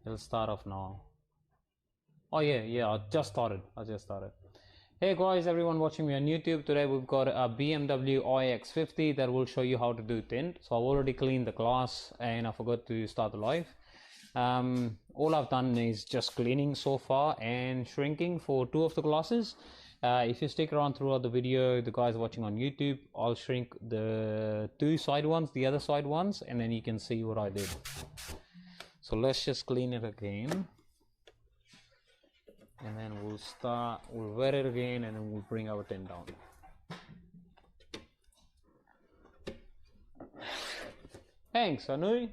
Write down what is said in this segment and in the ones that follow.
It'll start off now. Oh yeah, I just started. Hey guys, everyone watching me on YouTube. Today we've got a BMW iX50 that will show you how to do tint. So I've already cleaned the glass and I forgot to start the live. All I've done is just cleaning so far and shrinking for two of the glasses. If you stick around throughout the video, the guys watching on YouTube, I'll shrink the two side ones, the other side ones, and then you can see what I did. So let's just clean it again. And then we'll wet it again, and then we'll bring our tint down. Thanks, Anu.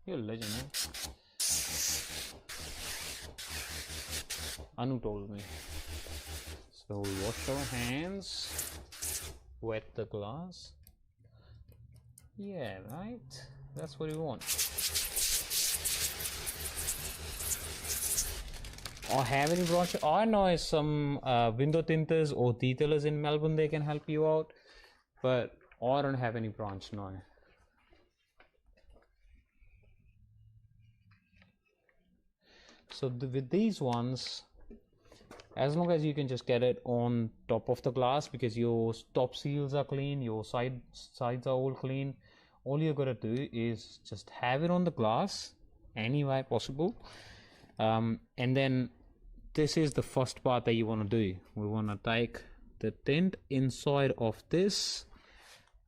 You're a legend, man. Anu told me. So we wash our hands, wet the glass. Yeah, right. That's what we want. I have any brush. I know some window tinters or detailers in Melbourne, they can help you out, but I don't have any branch now. So with these ones, as long as you can just get it on top of the glass, because your top seals are clean, your sides are all clean, all you gotta do is just have it on the glass any way possible. And then this is the first part that you want to do. We want to take the tint inside of this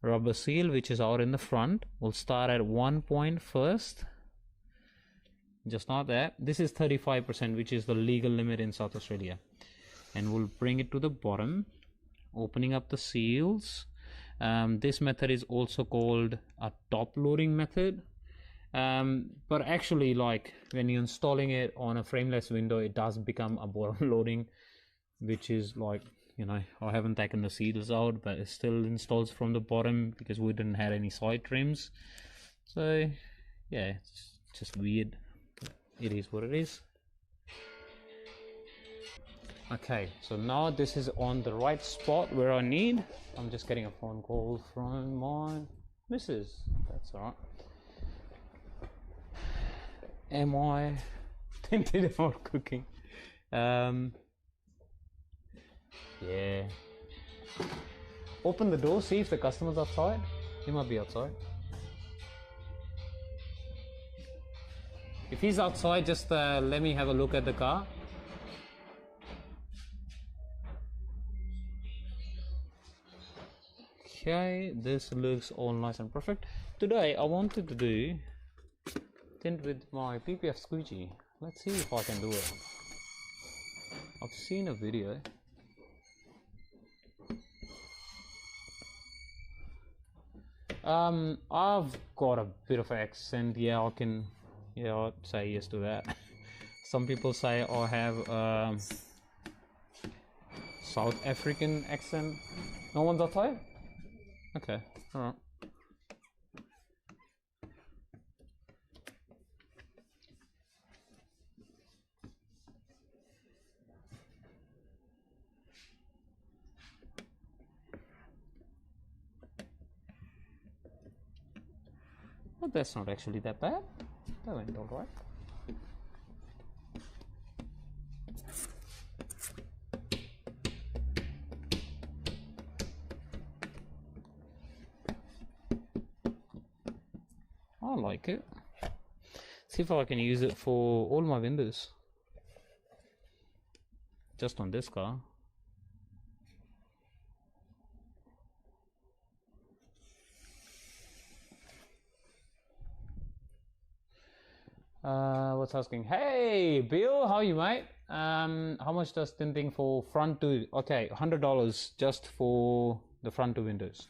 rubber seal, which is out in the front. We'll start at 1 point first, just not that. This is 35%, which is the legal limit in South Australia, and we'll bring it to the bottom, opening up the seals. This method is also called a top loading method. But actually, like when you're installing it on a frameless window, it does become a bottom loading, which is like, you know, I haven't taken the seals out, but it still installs from the bottom because we didn't have any side trims. So yeah, it's just weird. It is what it is. Okay, so now this is on the right spot where I need. I'm just getting a phone call from my missus. That's alright. Am I tinted about cooking? Yeah. Open the door, see if the customer's outside. He might be outside. If he's outside, just let me have a look at the car. Okay, this looks all nice and perfect. Today I wanted to do tint with my PPF squeegee. Let's see if I can do it. I've seen a video. I've got a bit of accent. Yeah, I can. Yeah, I'd say yes to that. Some people say I have South African accent. No one's outside? Okay, alright. But that's not actually that bad. That went alright. I like it. See if I can use it for all my windows. Just on this car. What's asking? Hey Bill, how are you, mate? How much does tinting for front to? Okay, $100 just for the front two windows.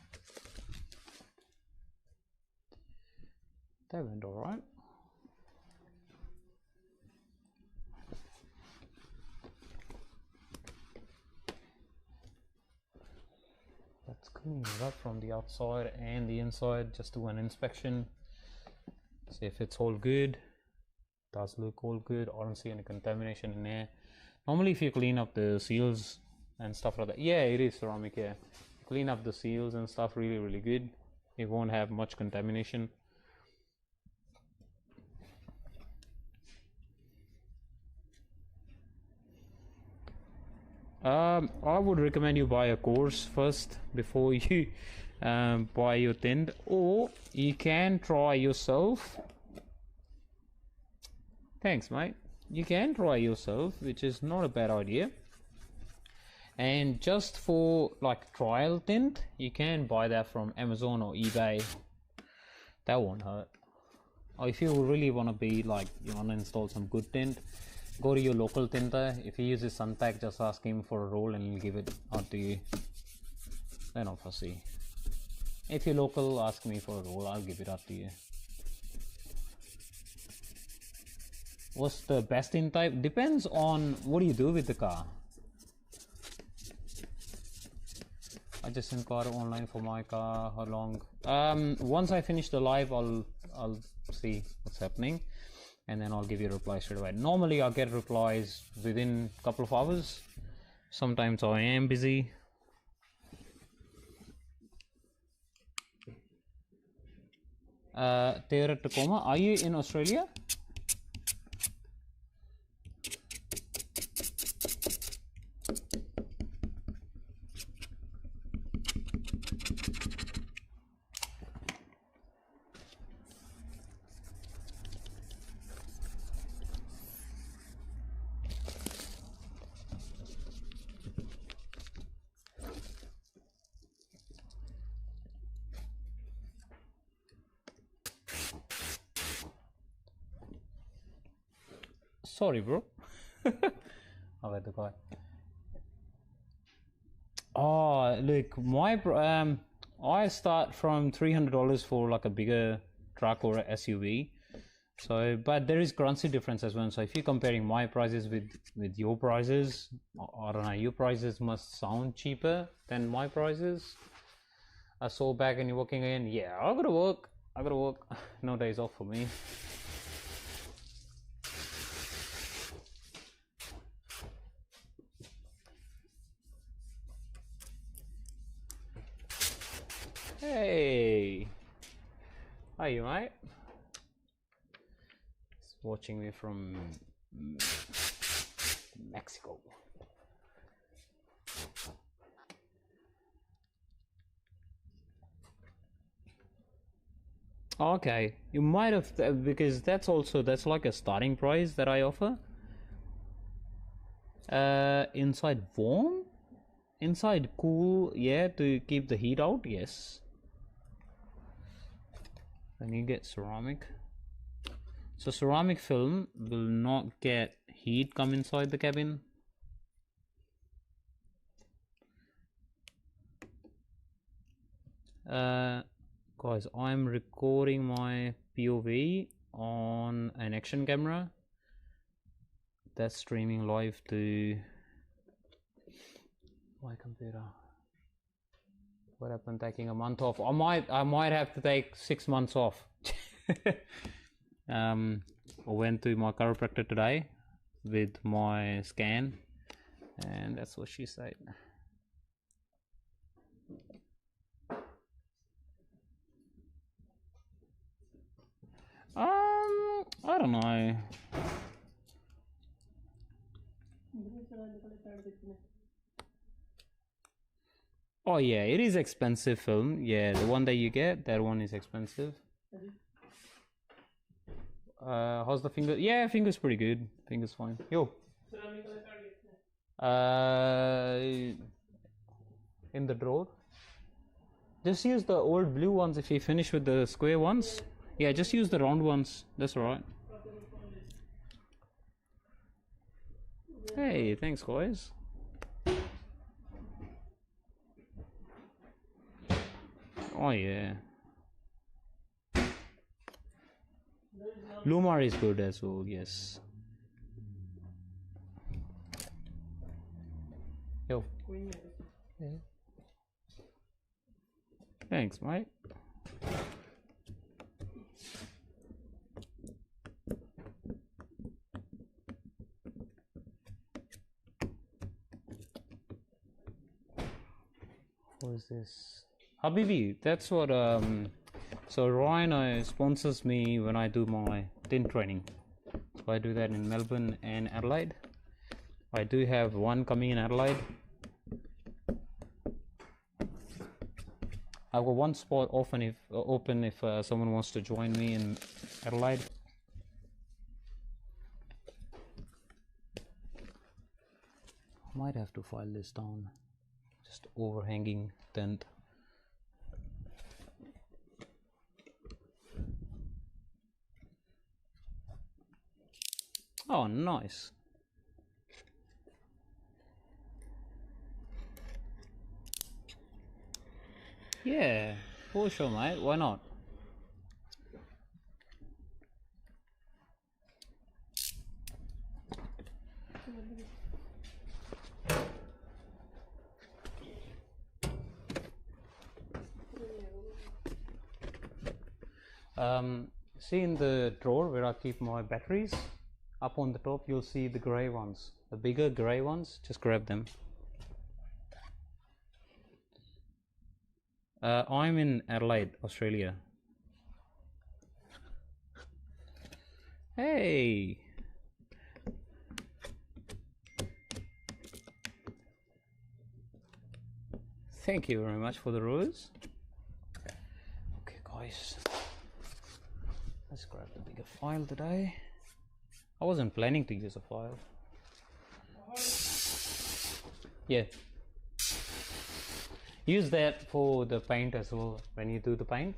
That went all right. Let's clean it up from the outside and the inside. Just do an inspection. See if it's all good. Does look all good. I don't see any contamination in there. Normally if you clean up the seals and stuff like that, yeah, it is ceramic. Yeah, clean up the seals and stuff really good. It won't have much contamination. I would recommend you buy a course first before you buy your tint, or you can try yourself. Thanks, mate. You can try yourself, which is not a bad idea. And just for like trial tint, you can buy that from Amazon or eBay. That won't hurt. Or if you really want to be like, you want to install some good tint, go to your local tinter. If he uses Sunpack, just ask him for a roll and he'll give it out to you. They're not fussy. If you're local, ask me for a roll, I'll give it out to you. What's the best tint type? Depends on what do you do with the car. I just inquired online for my car. How long? Once I finish the live, I'll see what's happening, and then I'll give you a reply straight away. Normally I'll get replies within a couple of hours. Sometimes I am busy. Tara Tacoma, are you in Australia? Sorry, bro. Oh, look, my I start from $300 for like a bigger truck or a SUV. So, but there is currency difference as well. So if you're comparing my prices with your prices, I don't know, your prices must sound cheaper than my prices. I saw back and you're working in. Yeah, I gotta work. No days off for me. Hey, how are you, mate? He's watching me from Mexico. Okay, you might have, because that's like a starting price that I offer. Inside warm, inside cool, yeah, to keep the heat out, yes. Then you get ceramic. So ceramic film will not get heat come inside the cabin. Guys, I'm recording my POV on an action camera that's streaming live to my computer. What happened taking a month off? I might have to take 6 months off. I went to my chiropractor today with my scan, and that's what she said. I don't know. Oh yeah, it is expensive film. Yeah, the one that you get, that one is expensive. How's the finger? Yeah, finger's pretty good. Finger's fine. Yo. In the drawer. Just use the old blue ones if you finish with the square ones. Yeah, just use the round ones. That's alright. Hey, thanks guys. Oh yeah. Lumar is good as well, yes. Yo. Yeah. Thanks, mate. What is this? Habibi, that's what so Ryan sponsors me when I do my tint training. So I do that in Melbourne and Adelaide. I do have one coming in Adelaide. I've got one spot open if someone wants to join me in Adelaide. I might have to file this down. Just overhanging tint. Oh, nice. Yeah, for sure, mate. Why not? See in the drawer where I keep my batteries, up on the top you'll see the grey ones, the bigger grey ones. Just grab them. I'm in Adelaide, Australia. Hey! Thank you very much for the rose. Okay guys, let's grab the bigger file today. I wasn't planning to use a file. Yeah. Use that for the paint as well. When you do the paint,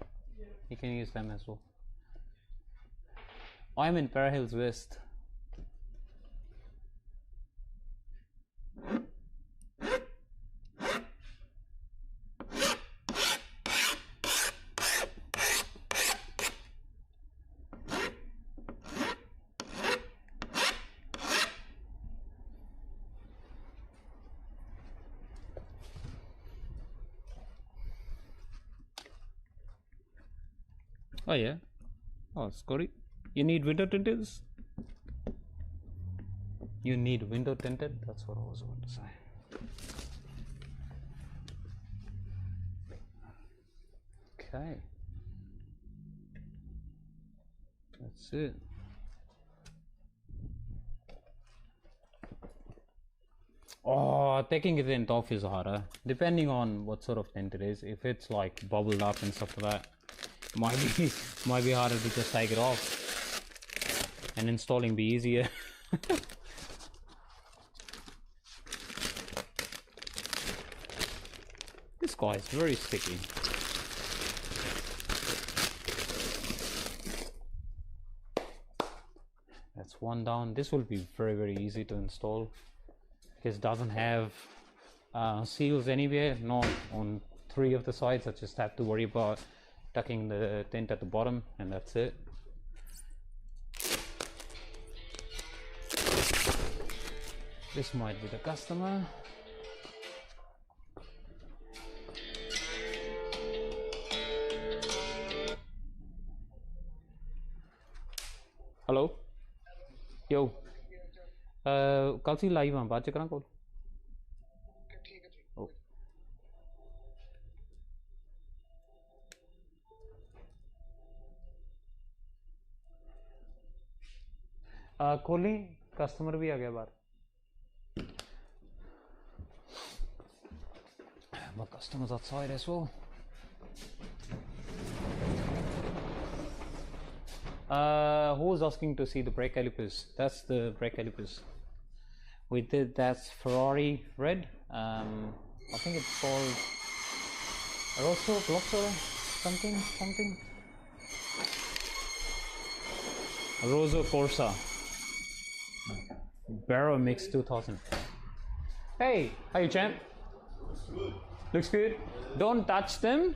you can use them as well. I'm in Para Hills West. Oh yeah. Oh, Scotty. You need window tinted? You need window tinted? That's what I was about to say. Okay. That's it. Oh, taking it tint off is harder. Depending on what sort of tint it is. If it's like bubbled up and stuff like that, might be harder to just take it off, and installing be easier. This guy is very sticky. That's one down. This will be very easy to install because it doesn't have seals anywhere, not on 3 of the sides. I just have to worry about tucking the tint at the bottom, and that's it. This might be the customer. Hello? Yo. कल सी live हाँ बाद च करां call? खोली, customer भी आ गया बाहर. My customers outside as well. Who's asking to see the brake calipers? That's the brake calipers. We did that's Ferrari red. I think it's called Rosso, Glosso, something. Rosso Corsa. Barrow Mix 2000. Hey, how you, champ? Looks good. Don't touch them,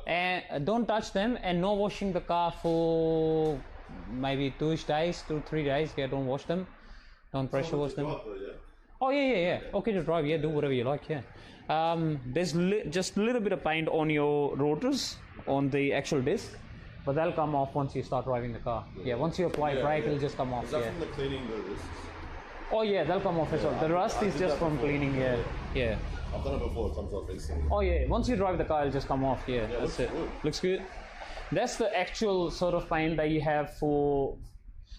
and no washing the car for maybe 2-3 days. Yeah, don't wash them. Don't pressure wash them. Oh yeah. Okay to drive. Yeah, do whatever you like. Yeah. There's just a little bit of paint on your rotors on the actual disc, but they'll come off once you start driving the car. Yeah, once you apply brake, it'll just come off. Is that from the cleaning the rust? Oh yeah, they'll come off as well. The rust is just from cleaning. Yeah. I've done it before, it comes off instantly. Oh yeah, once you drive the car, it'll just come off. Yeah, that's it. Good. Looks good. That's the actual sort of paint that you have for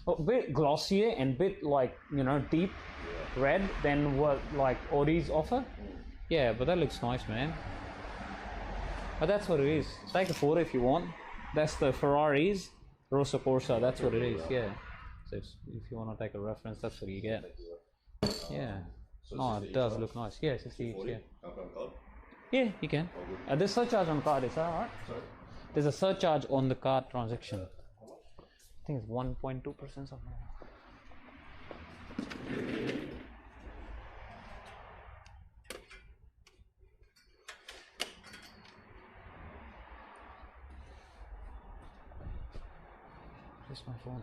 a bit glossier and bit like, deep. red than what like Audi's offer. Yeah, but that looks nice, man. But that's what it is. Take a photo if you want. That's the Ferrari's Rosso Corsa. That's what it is. Yeah. So if you want to take a reference, that's what you get. Yeah. So No, it does look nice. Yeah, 60 each. Yeah. card? Yeah, you can. There's surcharge on card. Is that alright? Sorry? There's a surcharge on the card transaction. I think it's 1.2% something. Just my phone.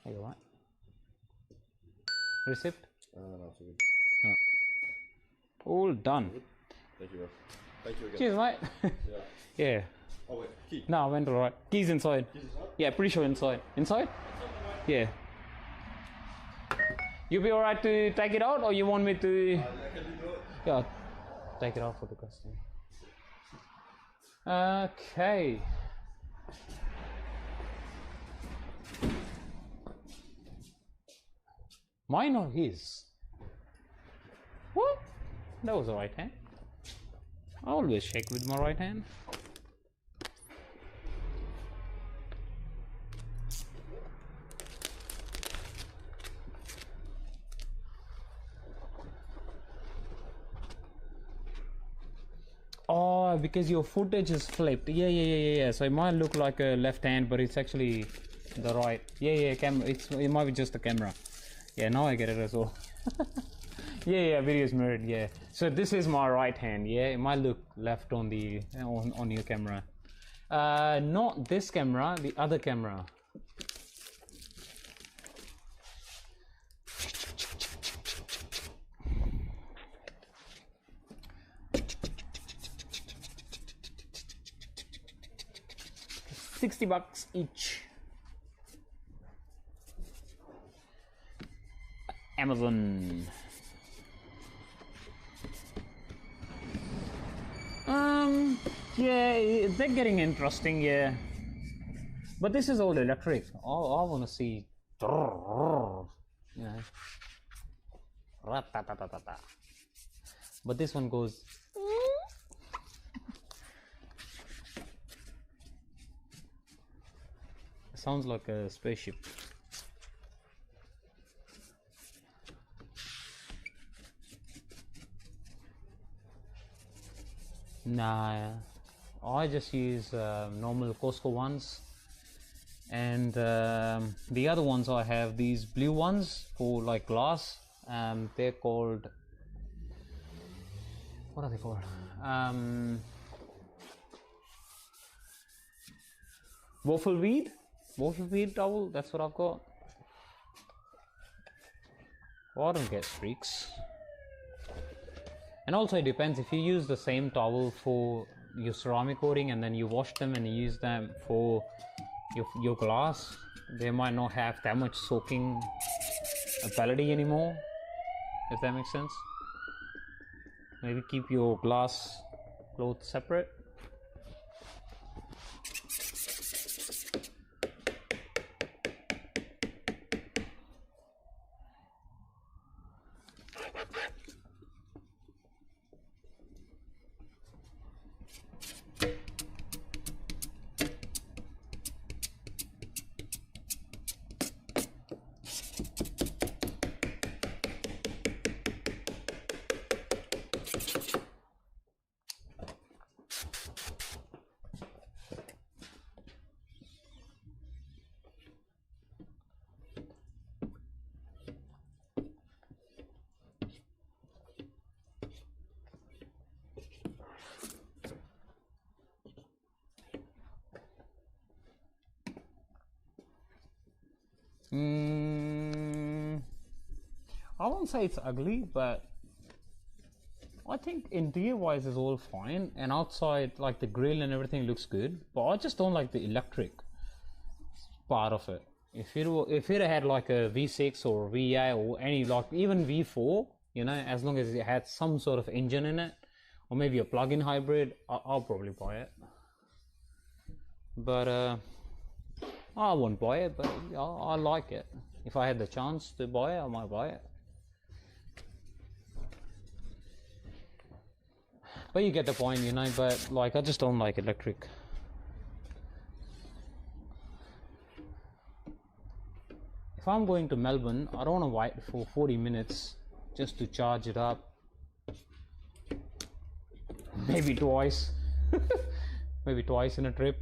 Hey, you what? Receipt? No, it's all good. Oh. All done. Thank you, bro. Thank you again. Cheers, mate. Yeah. Yeah. Oh, wait, key. No, I went alright. Keys inside. Keys inside? Yeah, pretty sure inside. Inside? Yeah. You be alright to take it out, or you want me to? I can do it. Yeah, take it out for the customer. Okay. Mine or his? What? That was the right hand. I always check with my right hand. Oh, because your footage is flipped. Yeah. So it might look like a left hand, but it's actually the right. Yeah. It might be just the camera. Yeah, now I get it as well. yeah, video is mirrored. Yeah. So this is my right hand. Yeah, it might look left on the on your camera. Not this camera, the other camera. $60 each. Amazon. Yeah, they're getting interesting, yeah. But this is all electric. I want to see. Yeah. But this one goes. Sounds like a spaceship. Nah, I just use normal Costco ones, and the other ones I have these blue ones for like glass. They're called, what are they called? Waffle weed towel. That's what I've got. Well, I don't get streaks. And also it depends, if you use the same towel for your ceramic coating and then you wash them and you use them for your glass, they might not have that much soaking ability anymore, if that makes sense. Maybe keep your glass cloth separate. I won't say it's ugly, but I think interior wise is all fine, and outside like the grill and everything looks good, but I just don't like the electric part of it. If it had like a V6 or VI or any, like even V4, you know, as long as it had some sort of engine in it, or maybe a plug-in hybrid, I'll probably buy it. But I won't buy it, but I like it. If I had the chance to buy it, I might buy it. But you get the point, you know. But like, I just don't like electric. If I'm going to Melbourne, I don't want to wait for 40 minutes just to charge it up. Maybe twice. Maybe twice in a trip.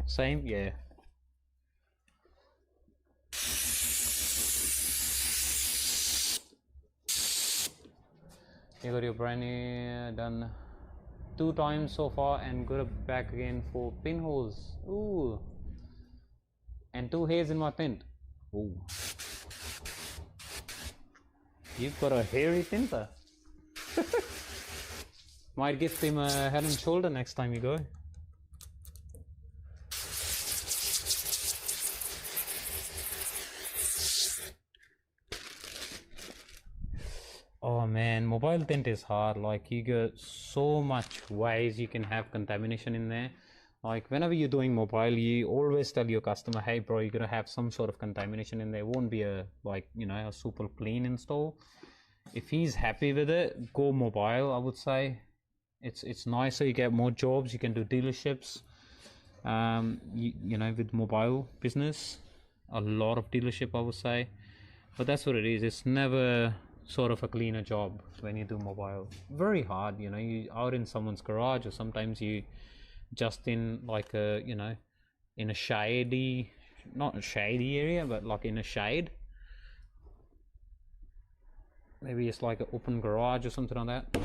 Same, yeah. You got your brand new done 2 times so far and got it back again for pinholes. Ooh. And 2 hairs in my tint. Ooh. You've got a hairy tinter. Might gift him a head and shoulder next time you go. Oh man, mobile tint is hard. Like, you got so much ways you can have contamination in there. Like, whenever you're doing mobile, you always tell your customer, hey bro, you're gonna have some sort of contamination in there. It won't be a, like, you know, a super clean install. If he's happy with it, go mobile. I would say it's nicer. You get more jobs. You can do dealerships. You know, with mobile business, a lot of dealership, I would say. But that's what it is. It's never sort of a cleaner job when you do mobile. Very hard, you know. You out in someone's garage, or sometimes you just in like a, you know, in a shady, not a shady area, but like in a shade. Maybe it's like an open garage or something like that.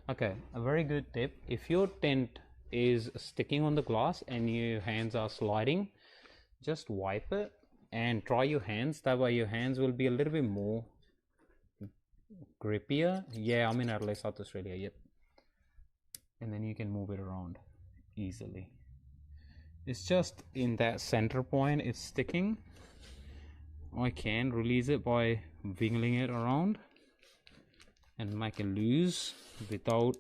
Okay, a very good tip. If your tint is sticking on the glass and your hands are sliding, just wipe it and try your hands. That way your hands will be a little bit more grippier. Yeah, I'm in Adelaide, South Australia, yep. And then you can move it around easily. It's just in that center point it's sticking. I can release it by wiggling it around and make it loose without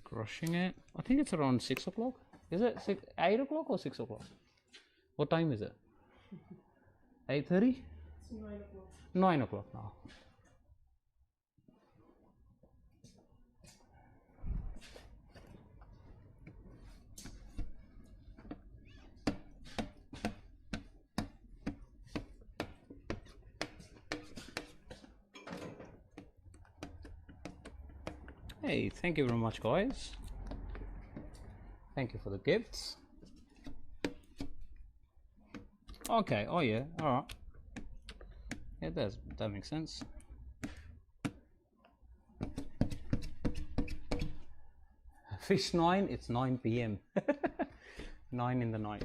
crushing it. I think it's around 6 o'clock. Is it 8 o'clock or 6 o'clock? What time is it? 8:30? It's 9 o'clock. 9 o'clock now. Hey, thank you very much, guys. Thank you for the gifts. Okay, oh yeah, alright. Yeah, that makes sense. Fish 9, it's 9 PM. 9 in the night.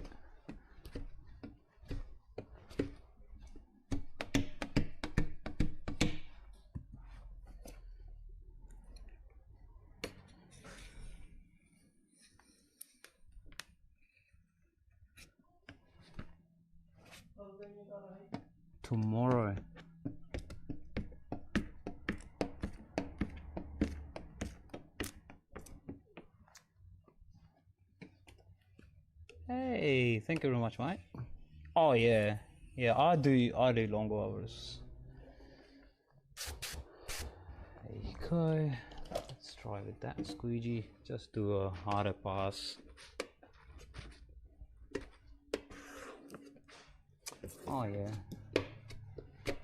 Tomorrow. Hey, thank you very much, mate. Oh yeah, yeah, I do long hours. There you go. Let's try with that squeegee. Just do a harder pass. Oh yeah.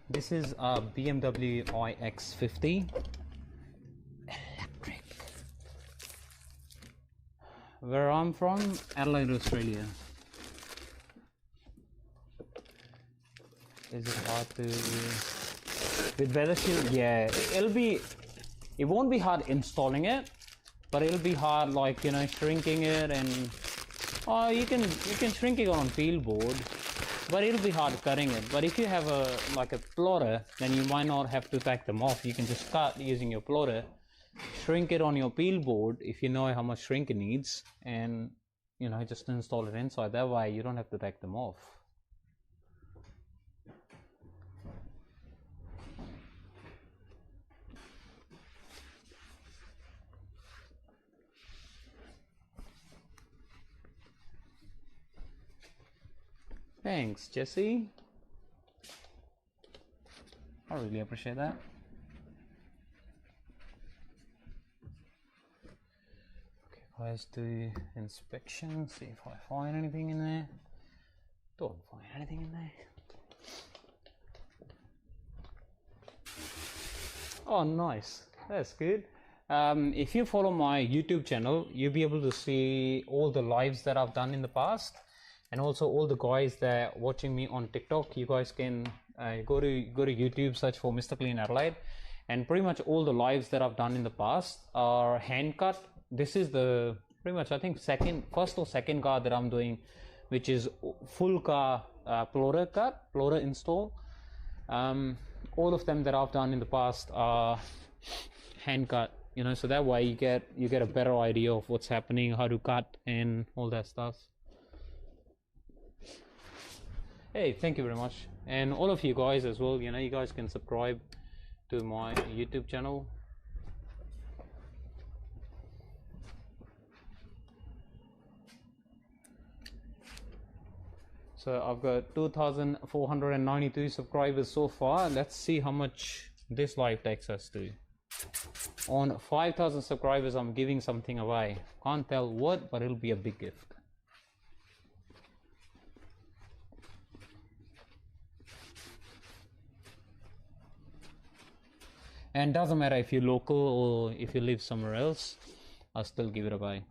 This is a BMW iX50 electric. Where I'm from, Adelaide, Australia. Is it hard to with weather shield? Yeah, it won't be hard installing it, but it'll be hard, like, you know, shrinking it. And you can shrink it on peel board, but it'll be hard cutting it. But if you have a plotter, then you might not have to take them off. You can just cut using your plotter, shrink it on your peel board if you know how much shrink it needs, and you know, just install it inside. That way you don't have to take them off. Thanks, Jesse. I really appreciate that. Okay, guys, do inspection, see if I find anything in there. Don't find anything in there. Oh, nice. That's good. If you follow my YouTube channel, you'll be able to see all the lives that I've done in the past, and also all the guys that are watching me on TikTok. You guys can go to YouTube, search for Mr Clean Adelaide, and pretty much all the lives that I've done in the past are hand cut. This is the pretty much, I think, first or second car that I'm doing, which is full car plotter cut, plotter install. All of them that I've done in the past are hand cut, you know, so that way you get a better idea of what's happening, how to cut and all that stuff. Hey, thank you very much. And all of you guys as well, you know, you guys can subscribe to my YouTube channel. So I've got 2,492 subscribers so far. Let's see how much this live takes us to. On 5,000 subscribers, I'm giving something away. Can't tell what, but it'll be a big gift. And doesn't matter if you're local or if you live somewhere else, I'll still give it away.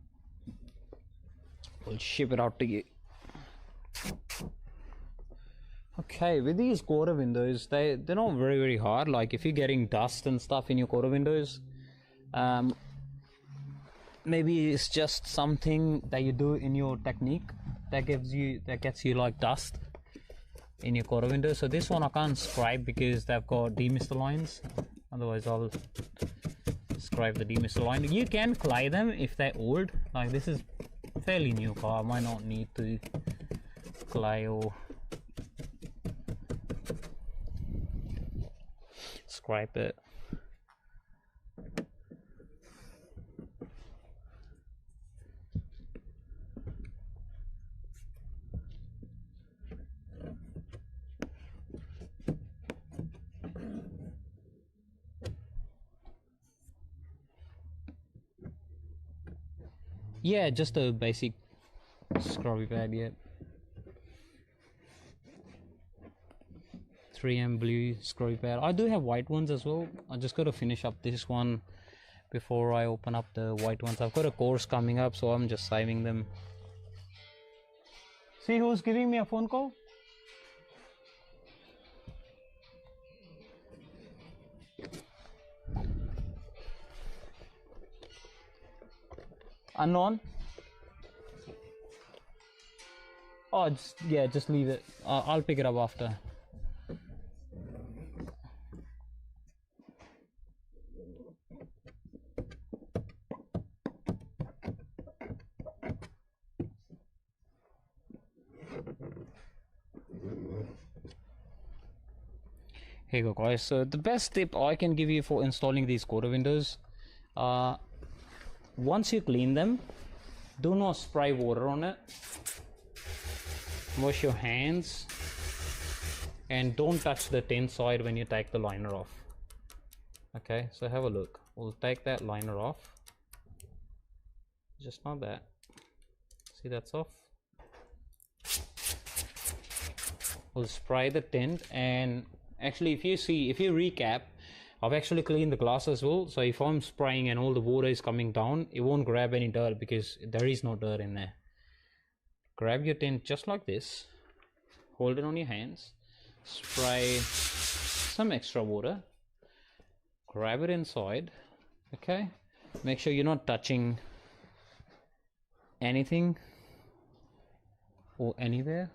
We'll ship it out to you. Okay, with these quarter windows, they're not very hard. Like if you're getting dust and stuff in your quarter windows, maybe it's just something that you do in your technique that gets you like dust in your quarter windows. So this one I can't scribe because they've got demister lines. Otherwise I'll scribe the demister line. You can clay them if they're old. Like this is fairly new car, I might not need to clay or scribe it. Yeah, just a basic scrubby pad, yeah. 3M blue scrubby pad. I do have white ones as well. I just got to finish up this one before I open up the white ones. I've got a course coming up, so I'm just saving them. See who's giving me a phone call? Unknown? Oh, just leave it. I'll pick it up after. Here you go, guys. So the best tip I can give you for installing these quarter windows, once you clean them, do not spray water on it. Wash your hands and don't touch the tint side when you take the liner off. Okay, so have a look. We'll take that liner off. Just not that. See, that's off. We'll spray the tint, and actually if you recap, I've actually cleaned the glass as well, so if I'm spraying and all the water is coming down, it won't grab any dirt because there is no dirt in there. Grab your tint just like this, hold it on your hands, spray some extra water, grab it inside, okay? Make sure you're not touching anything or anywhere.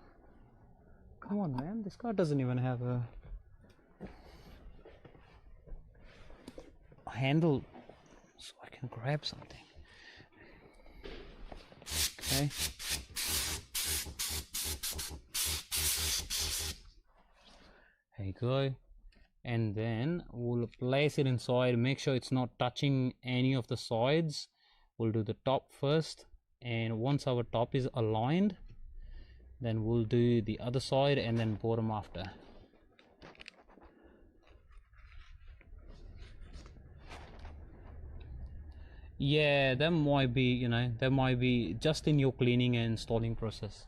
Come on, man, this car doesn't even have a handle so I can grab something. Okay, go. And then we'll place it inside, make sure it's not touching any of the sides. We'll do the top first, and once our top is aligned, then we'll do the other side and then bottom after. Yeah, that might be, you know, that might be just in your cleaning and installing process.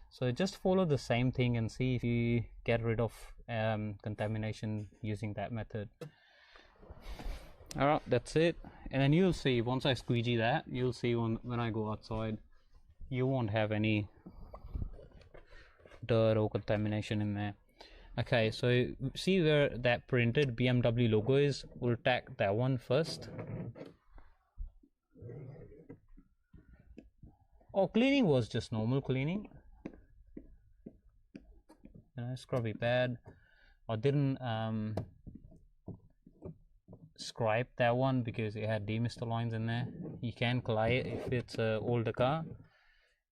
So just follow the same thing and see if you get rid of contamination using that method. Alright, that's it. And then you'll see, once I squeegee that, you'll see when I go outside, you won't have any dirt or contamination in there. Okay, so see where that printed BMW logo is? We'll tag that one first. Oh, cleaning was just normal cleaning. You know, scrubby pad. I didn't scrape that one because it had demister lines in there. You can clay it if it's an older car.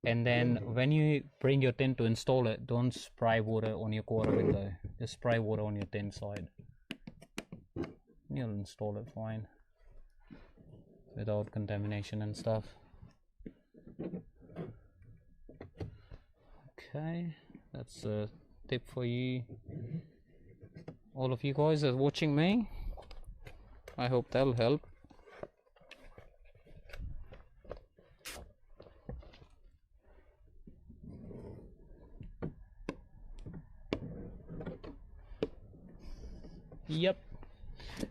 And then when you bring your tint to install it, don't spray water on your quarter window. Just spray water on your tint side. You'll install it fine without contamination and stuff. Okay, that's a tip for you, all of you guys that are watching me. I hope that'll help. Yep.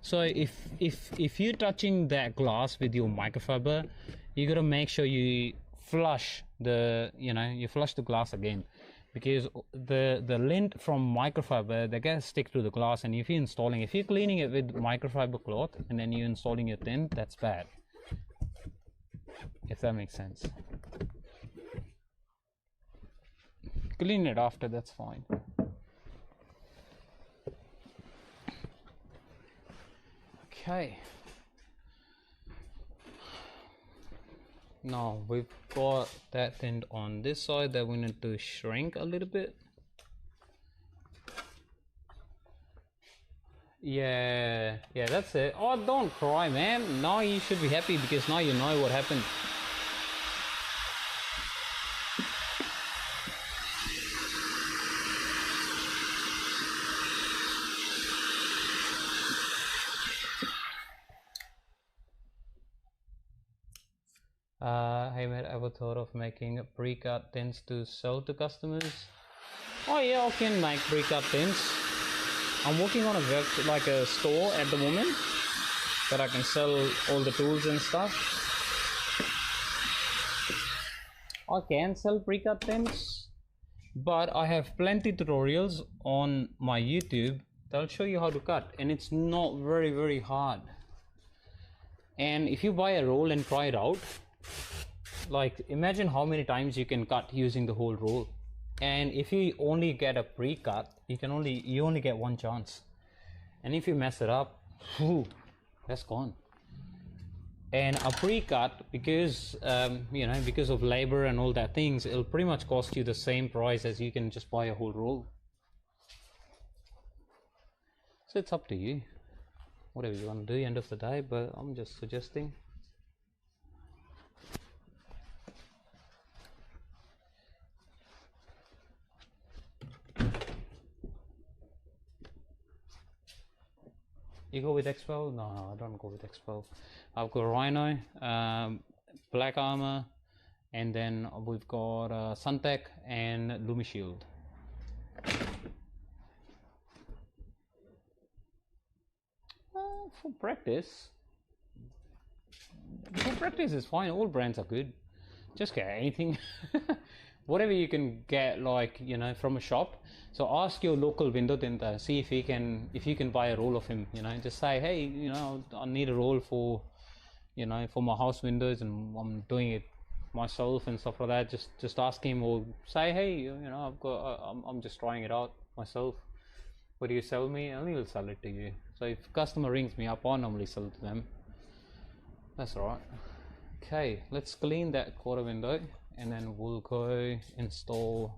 So if you're touching that glass with your microfiber, you gotta make sure you flush the, you flush the glass again, because the lint from microfiber, they gotta stick to the glass. And if you're cleaning it with microfiber cloth and then you're installing your tint, that's bad, if that makes sense. Clean it after, that's fine. Okay, now we've got that tint on this side that we need to shrink a little bit. Yeah, that's it. Oh, don't cry, man. Now you should be happy because now you know what happened. Have you ever thought of making pre-cut tints to sell to customers? Oh yeah, I can make pre-cut tints. I'm working on a store at the moment that I can sell all the tools and stuff. I can sell pre-cut tints, but I have plenty tutorials on my YouTube that'll show you how to cut, and it's not very hard. And if you buy a roll and try it out, like imagine how many times you can cut using the whole roll. And if you only get a pre-cut, you only get one chance, and if you mess it up, whew, that's gone. And a pre-cut, because because of labor and all that things, it'll pretty much cost you the same price as you can just buy a whole roll. So it's up to you, whatever you want to do end of the day, but I'm just suggesting. You go with Expo? No, I don't go with Expo. I've got Rhino, Black Armor, and then we've got Suntech and Lumishield. For practice is fine. All brands are good. Just get anything. Whatever you can get, from a shop. So ask your local window tinter, see if you can buy a roll of him. Just say, hey, I need a roll for my house windows, and I'm doing it myself and stuff like that. Just ask him, or say, hey, I'm just trying it out myself. What do you sell me? And he'll sell it to you. So if customer rings me up, I normally sell it to them. That's all right. Okay, let's clean that quarter window, and then we'll go install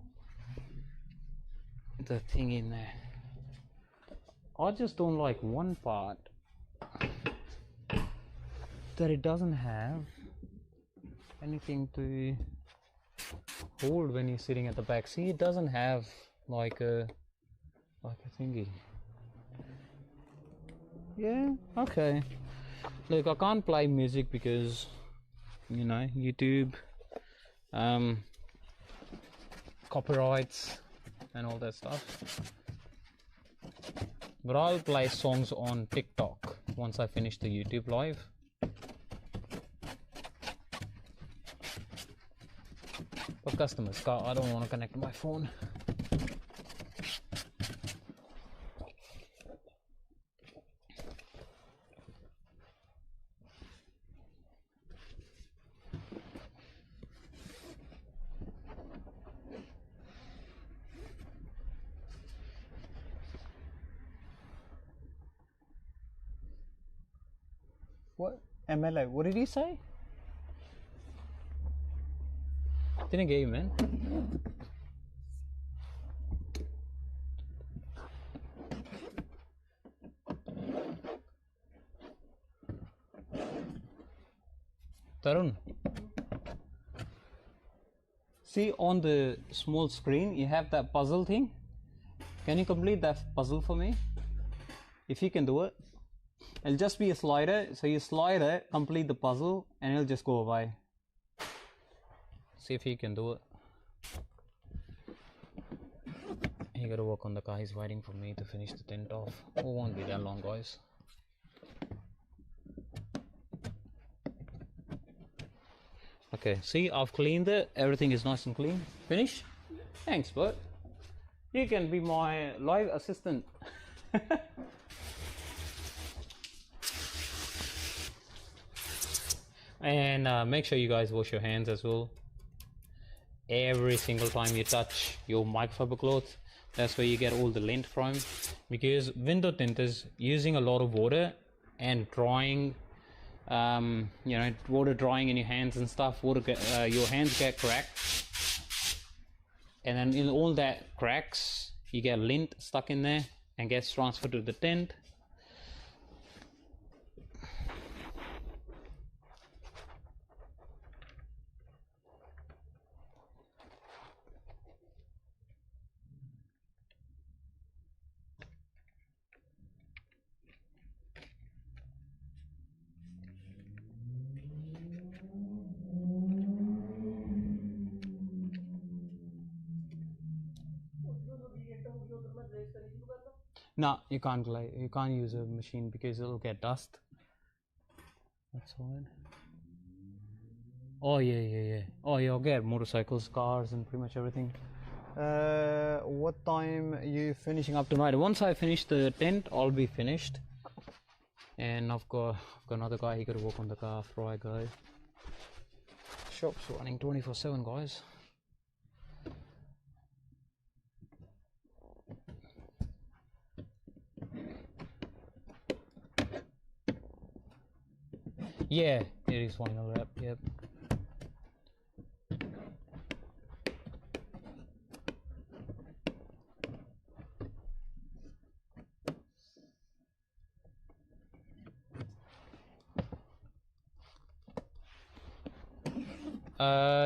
the thing in there. I just don't like one part, that it doesn't have anything to hold when you're sitting at the back. See, it doesn't have like a thingy. Yeah, okay. Look, I can't play music because, you know, YouTube, copyrights and all that stuff. But I'll play songs on TikTok once I finish the YouTube live. But customers, I don't want to connect my phone. What? MLA? What did he say? Didn't get you, man. Tarun. See, on the small screen, you have that puzzle thing. Can you complete that puzzle for me? If you can do it. It'll just be a slider. So you slide it, complete the puzzle, and it'll just go away. See if you can do it. You gotta work on the car. He's waiting for me to finish the tint off. It won't be that long, guys. Okay, see, I've cleaned it. Everything is nice and clean. Finish? Thanks, bud. You can be my live assistant. And make sure you guys wash your hands as well. Every single time you touch your microfiber cloth, that's where you get all the lint from. Because window tint is using a lot of water and drying. You know, water drying in your hands and stuff. Your hands get cracked, and then in all that cracks, you get lint stuck in there and gets transferred to the tint. No, you can't use a machine because it'll get dust. That's all. Oh yeah. Oh yeah, I'll get motorcycles, cars, and pretty much everything. What time are you finishing up tonight? Once I finish the tent, I'll be finished. And I've got another guy. He got to work on the car after I go. Shop's running 24/7, guys. Yeah, it is vinyl wrap, yep.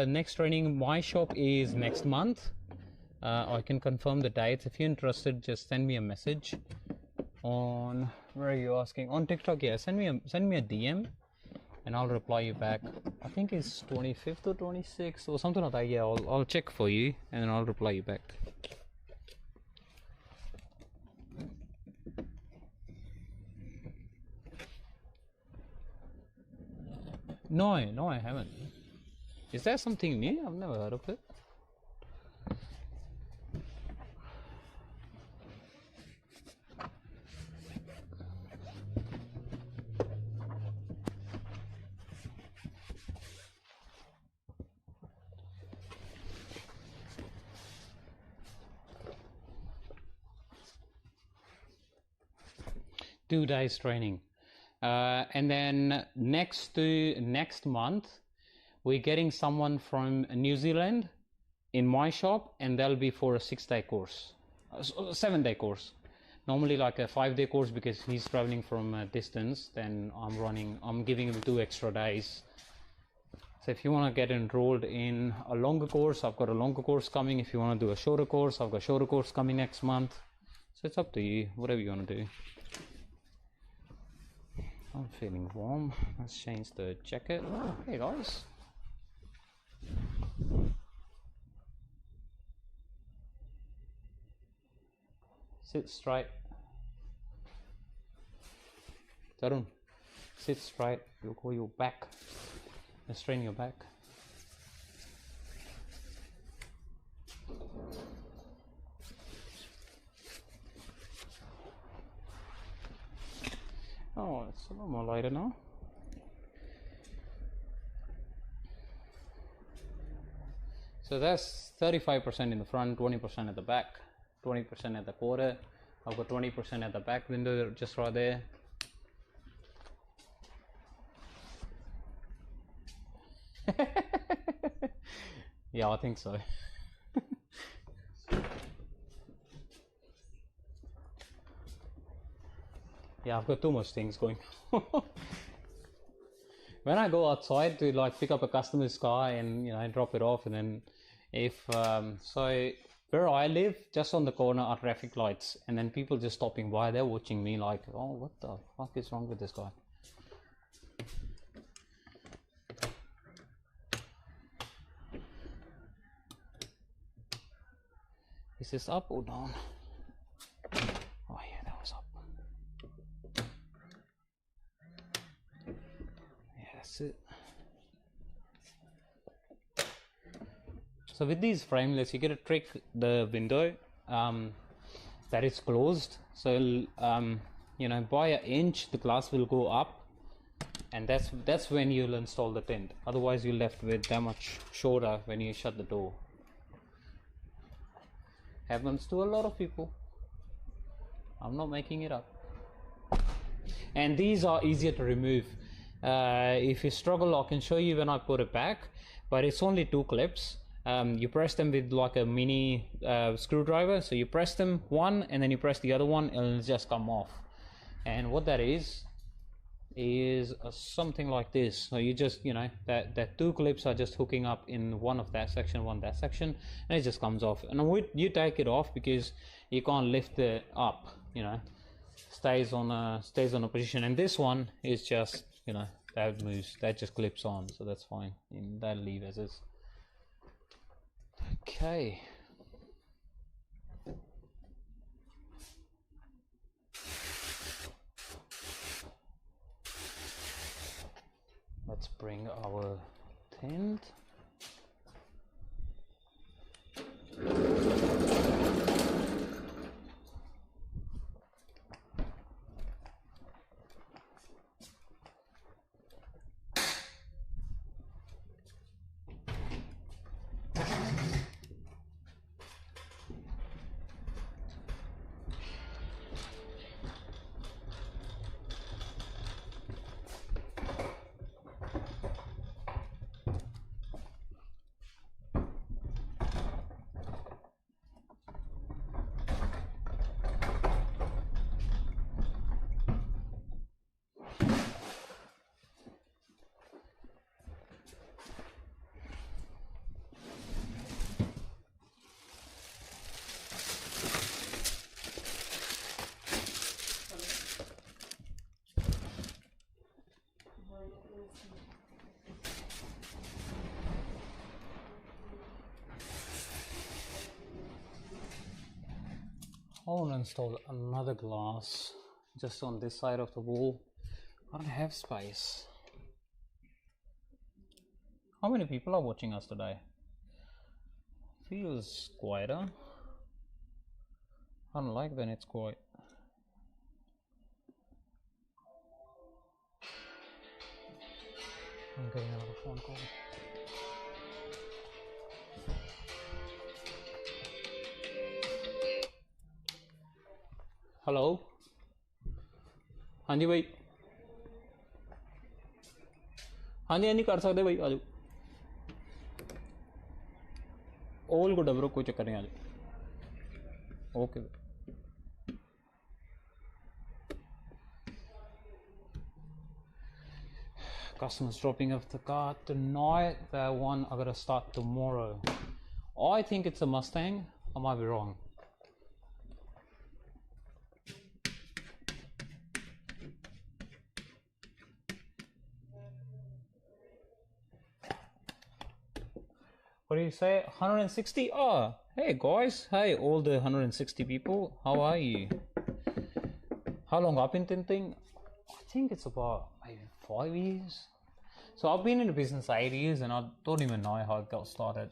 Next training, my shop is next month. I can confirm the dates. If you're interested, just send me a message on, where are you asking? On TikTok, yeah, send me a DM. And I'll reply you back. I think it's 25th or 26th or something like that. Yeah, I'll check for you and then I'll reply you back. No, I haven't. Is that something new? I've never heard of it. Two days training, and then next month we're getting someone from New Zealand in my shop, and that'll be for a 6-day course, 7-day course, normally like a 5-day course, because he's traveling from a distance, then I'm giving him 2 extra days. So if you want to get enrolled in a longer course, I've got a longer course coming. If you want to do a shorter course, I've got a shorter course coming next month. So it's up to you, whatever you want to do. I'm feeling warm. Let's change the jacket. Oh, hey guys. Sit straight. Tarun, sit straight. You'll call your back. Strain your back. Oh, it's a little more lighter now. So that's 35% in the front, 20% at the back, 20% at the quarter. I've got 20% at the back window just right there. Yeah, I think so. Yeah, I've got too much things going. When I go outside to like pick up a customer's car and drop it off, and then if so where I live, just on the corner are traffic lights, and then people just stopping by, they're watching me like, oh, what the fuck is wrong with this guy? Is this up or down? Oh yeah, that was up. Yeah, that's it. So with these frameless, you get to trick the window that is closed. So by an inch the glass will go up, and that's when you'll install the tint. Otherwise you're left with that much shorter when you shut the door. Happens to a lot of people. I'm not making it up. And these are easier to remove. If you struggle, I can show you when I put it back, but it's only 2 clips. You press them with like a mini screwdriver. So you press them one and then you press the other one and it'll just come off. And what that is something like this. So you just that 2 clips are just hooking up in one of that section, one that section, and it just comes off. And you take it off because you can't lift it up, stays on a position. And this one is just that moves, that just clips on, so that's fine, and that'll leave as is. Okay. Let's bring our tint. I want to install another glass just on this side of the wall. I don't have space. How many people are watching us today? Feels quieter. I don't like when it's quiet. I'm getting another phone call. Hello हाँ जी भाई हाँ जी नहीं कर सकते भाई आ जाओ all good bro कोई चक्कर नहीं आ जाओ okay Customers dropping off the car tonight. That one I gotta start tomorrow. I think it's a Mustang. I might be wrong. What do you say? 160? Oh, hey guys. Hey, all the 160 people. How are you? How long I've been tinting? I think it's about maybe 5 years. So I've been in the business 8 years and I don't even know how it got started.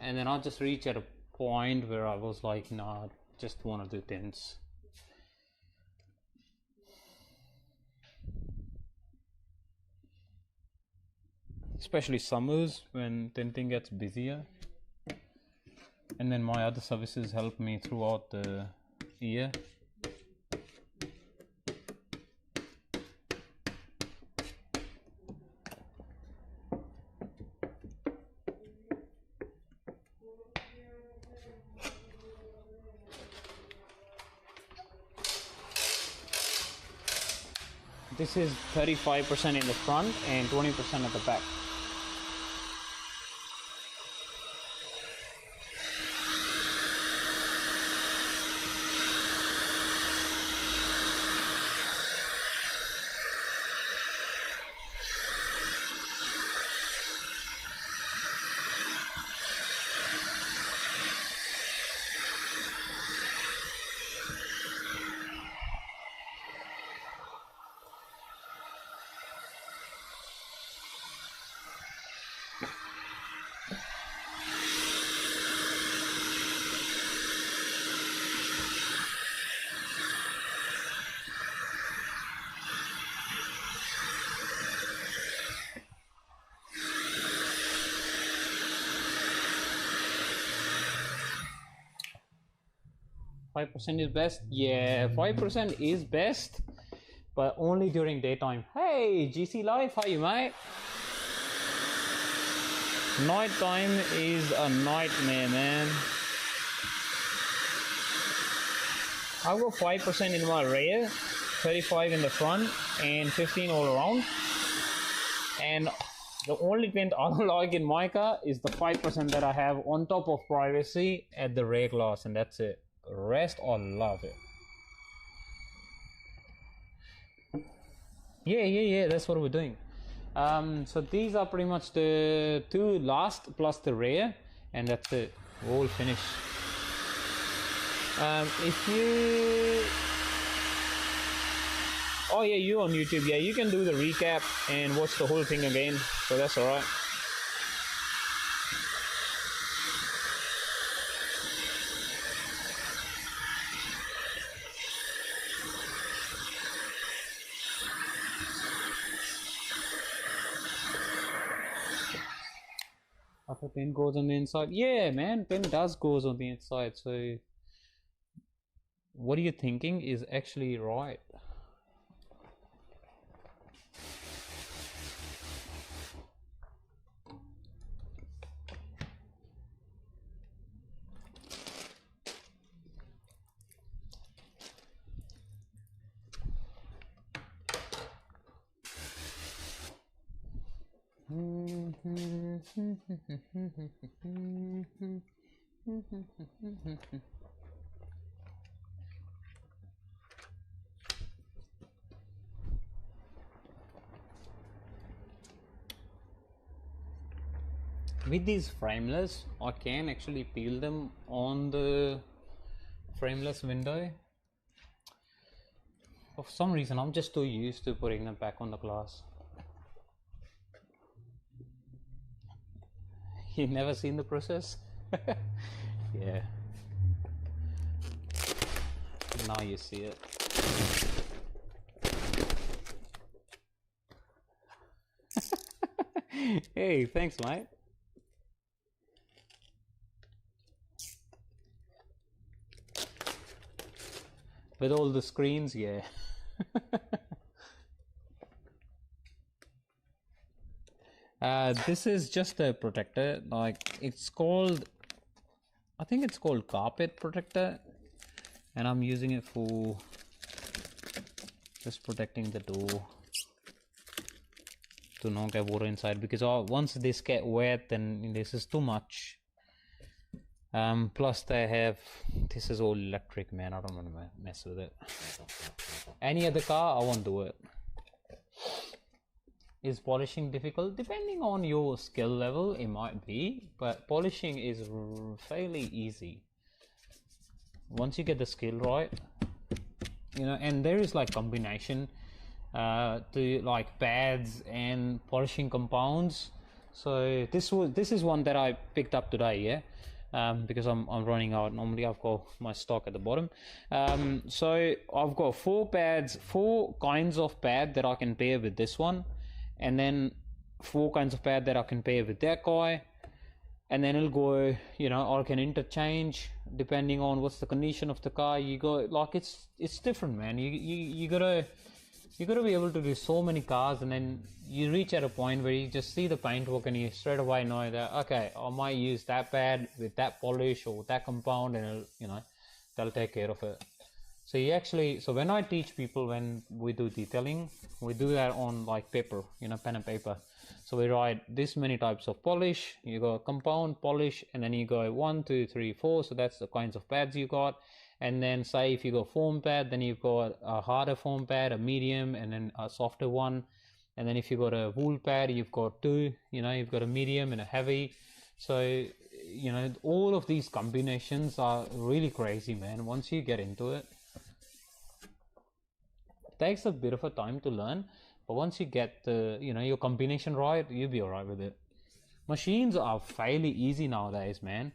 And then I just reached at a point where I was like, nah, I just want to do tints. Especially summers when tinting gets busier. And then my other services help me throughout the year. This is 35% in the front and 20% at the back. Five percent is best. Yeah, 5% is best, but only during daytime. Hey, GC Life, how you, mate? Nighttime is a nightmare, man. I've got 5% in my rear, 35 in the front, and 15 all around. And the only tint I don't like in my car is the 5% that I have on top of privacy at the rear glass, and that's it. The rest I love it. Yeah, that's what we're doing. So these are pretty much the two last plus the rear, and that's it. All finished. If you... Oh yeah, you on YouTube. Yeah, you can do the recap and watch the whole thing again, so that's alright. After pen goes on the inside. Yeah, man, pen does goes on the inside. So what are you thinking is actually right. With these frameless, I can actually peel them on the frameless window. For some reason, I'm just too used to putting them back on the glass. You've never seen the process? Yeah. Now you see it. Hey, thanks, mate. With all the screens, yeah. This is just a protector, like it's called, I think it's called carpet protector, and I'm using it for just protecting the door. to not get water inside, because once this get wet, then this is too much. Plus they have, this is all electric, man. I don't want to mess with it. Any other car, I won't do it. Is polishing difficult? Depending on your skill level, it might be, but polishing is fairly easy once you get the skill right, you know. And there is like combination to like pads and polishing compounds. So this is one that I picked up today, yeah. Because I'm running out. Normally I've got my stock at the bottom. So I've got 4 kinds of pad that I can pair with this one, and then 4 kinds of pad that I can pair with that guy, and then it'll go, you know, or can interchange depending on what's the condition of the car. You go like it's different, man. You gotta be able to do so many cars, and then you reach at a point where you just see the paintwork and you straight away know that, okay, I might use that pad with that polish or that compound, and it'll, you know, they'll take care of it. So you actually, so when I teach people, when we do detailing, we do that on like paper, you know, pen and paper. So we write this many types of polish. You go compound, polish, and then you go 1, 2, 3, 4. So that's the kinds of pads you got. And then say if you go foam pad, then you've got a harder foam pad, a medium, and then a softer one. And then if you got a wool pad, you've got 2, you know, you've got a medium and a heavy. So, you know, all of these combinations are really crazy, man, once you get into it. It takes a bit of a time to learn, but once you get the, you know, your combination right, you'll be alright with it. Machines are fairly easy nowadays, man.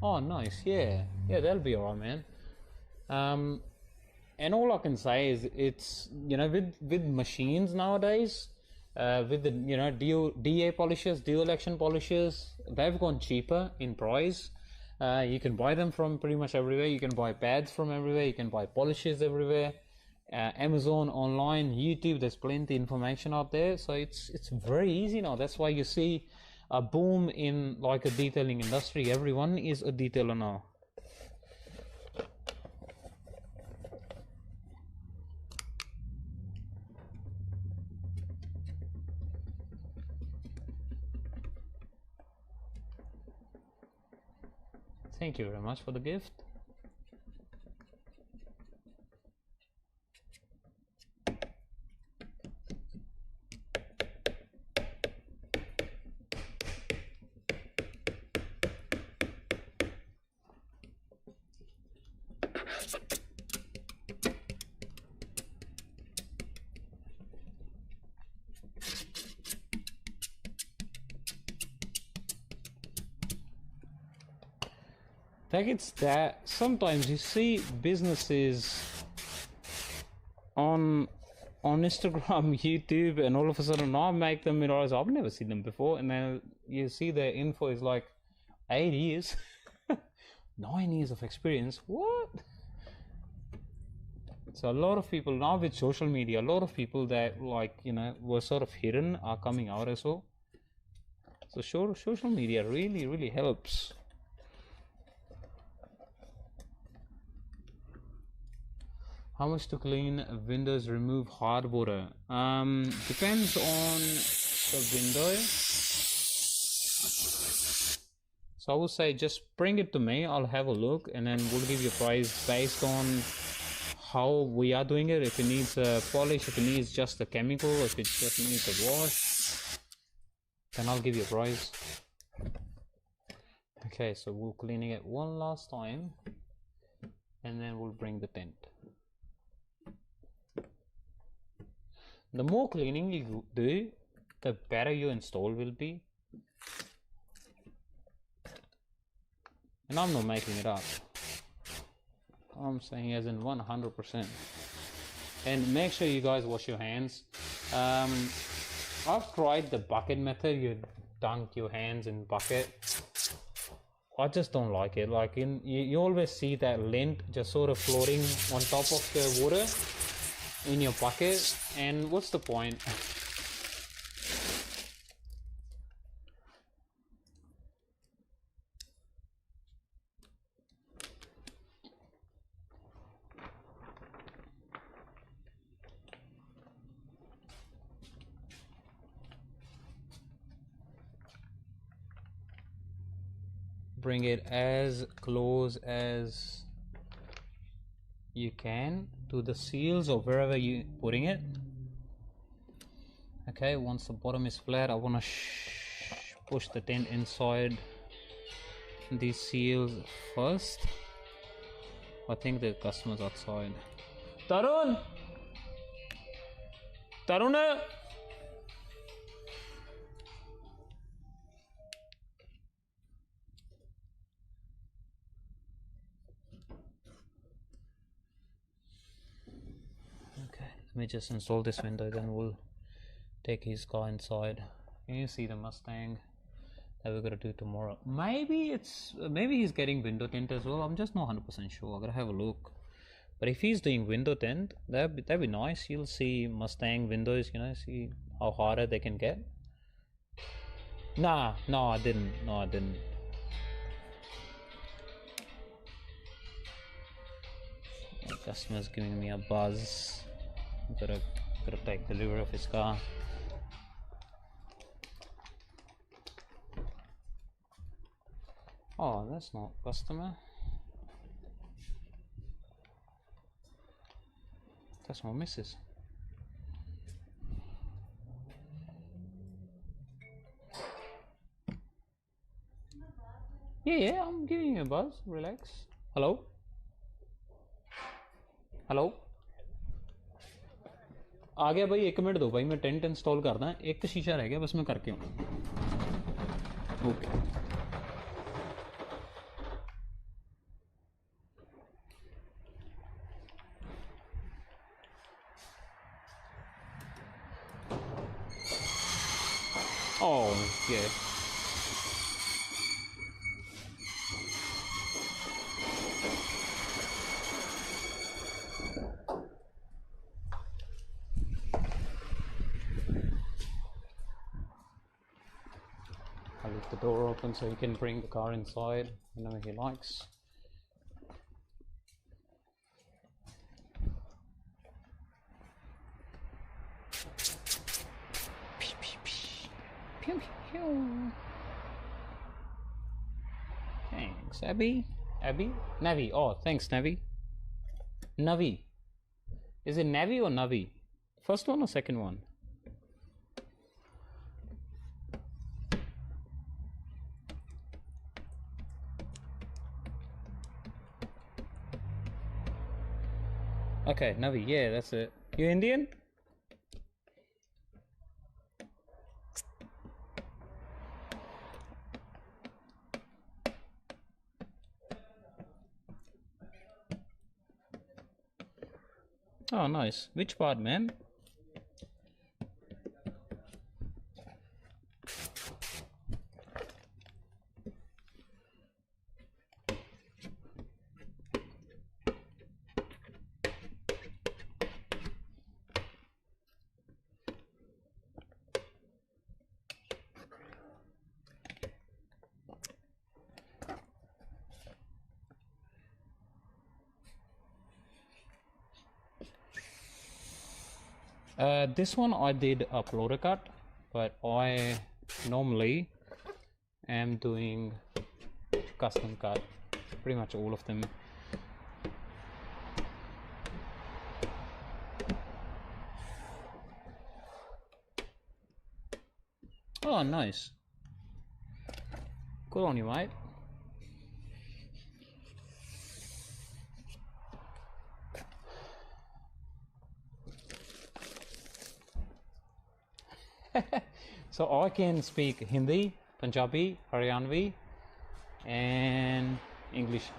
Oh, nice. Yeah, that'll be alright, man. And all I can say is, it's, you know, with machines nowadays, with the, you know, DA polishers, dual action polishers, they've gone cheaper in price. You can buy them from pretty much everywhere. You can buy pads from everywhere. You can buy polishes everywhere. Amazon, online, YouTube, there's plenty information out there. So it's very easy now. That's why you see a boom in like a detailing industry. Everyone is a detailer now. Thank you very much for the gift. Like, it's that sometimes you see businesses on Instagram, YouTube, and all of a sudden I make them in hours. I've never seen them before, and then you see their info is like 8 years, 9 years of experience. What? So a lot of people now with social media, a lot of people that, like, you know, were sort of hidden are coming out as well. So social media really helps. How much to clean windows, remove hard water? Depends on the window. So I would say just bring it to me, I'll have a look, and then we'll give you a price based on how we are doing it. If it needs a polish, if it needs just a chemical, if it just needs a wash, then I'll give you a price. Okay, so we're cleaning it one last time, and then we'll bring the tint. The more cleaning you do, the better your install will be. And I'm not making it up. I'm saying as in 100%. And make sure you guys wash your hands. I've tried the bucket method. You dunk your hands in bucket. I just don't like it. Like, you always see that lint just sort of floating on top of the water in your bucket, and what's the point? bring it as close as you can to the seals or wherever you're putting it. Okay, once the bottom is flat, I want to push the tint inside these seals first. I think the customer's outside. Tarun! Tarun! Okay, let me just install this window, then we'll take his car inside. You see the Mustang that we're gonna do tomorrow. Maybe he's getting window tint as well. I'm just not 100% sure. I gotta have a look. But if he's doing window tint, that'd be nice. You'll see Mustang windows, you know, see how harder they can get. No, I didn't. The customer's giving me a buzz. Gotta take delivery of his car. Oh, that's not customer. That's my missus. Yeah, I'm giving you a buzz. Relax. Hello? Hello? आ गया भाई, 1 minute दो भाई, मैं tent install करदा, एक शीशा रह गया बस, मैं करके आऊँ. Okay. Oh, yeah. I'll leave the door open so he can bring the car inside whenever he likes. Pew, pew. Thanks, Abby. Navi. Oh, thanks, Navi. Navi. Is it Navi or Navi? First one or second one? Okay, Navi. Yeah, that's it. You Indian? Oh, nice. Which part, man? This one I did upload a cut, but I normally am doing custom cut, pretty much all of them. Oh, nice. Good on you, mate. So I can speak Hindi, Punjabi, Haryanvi, and English.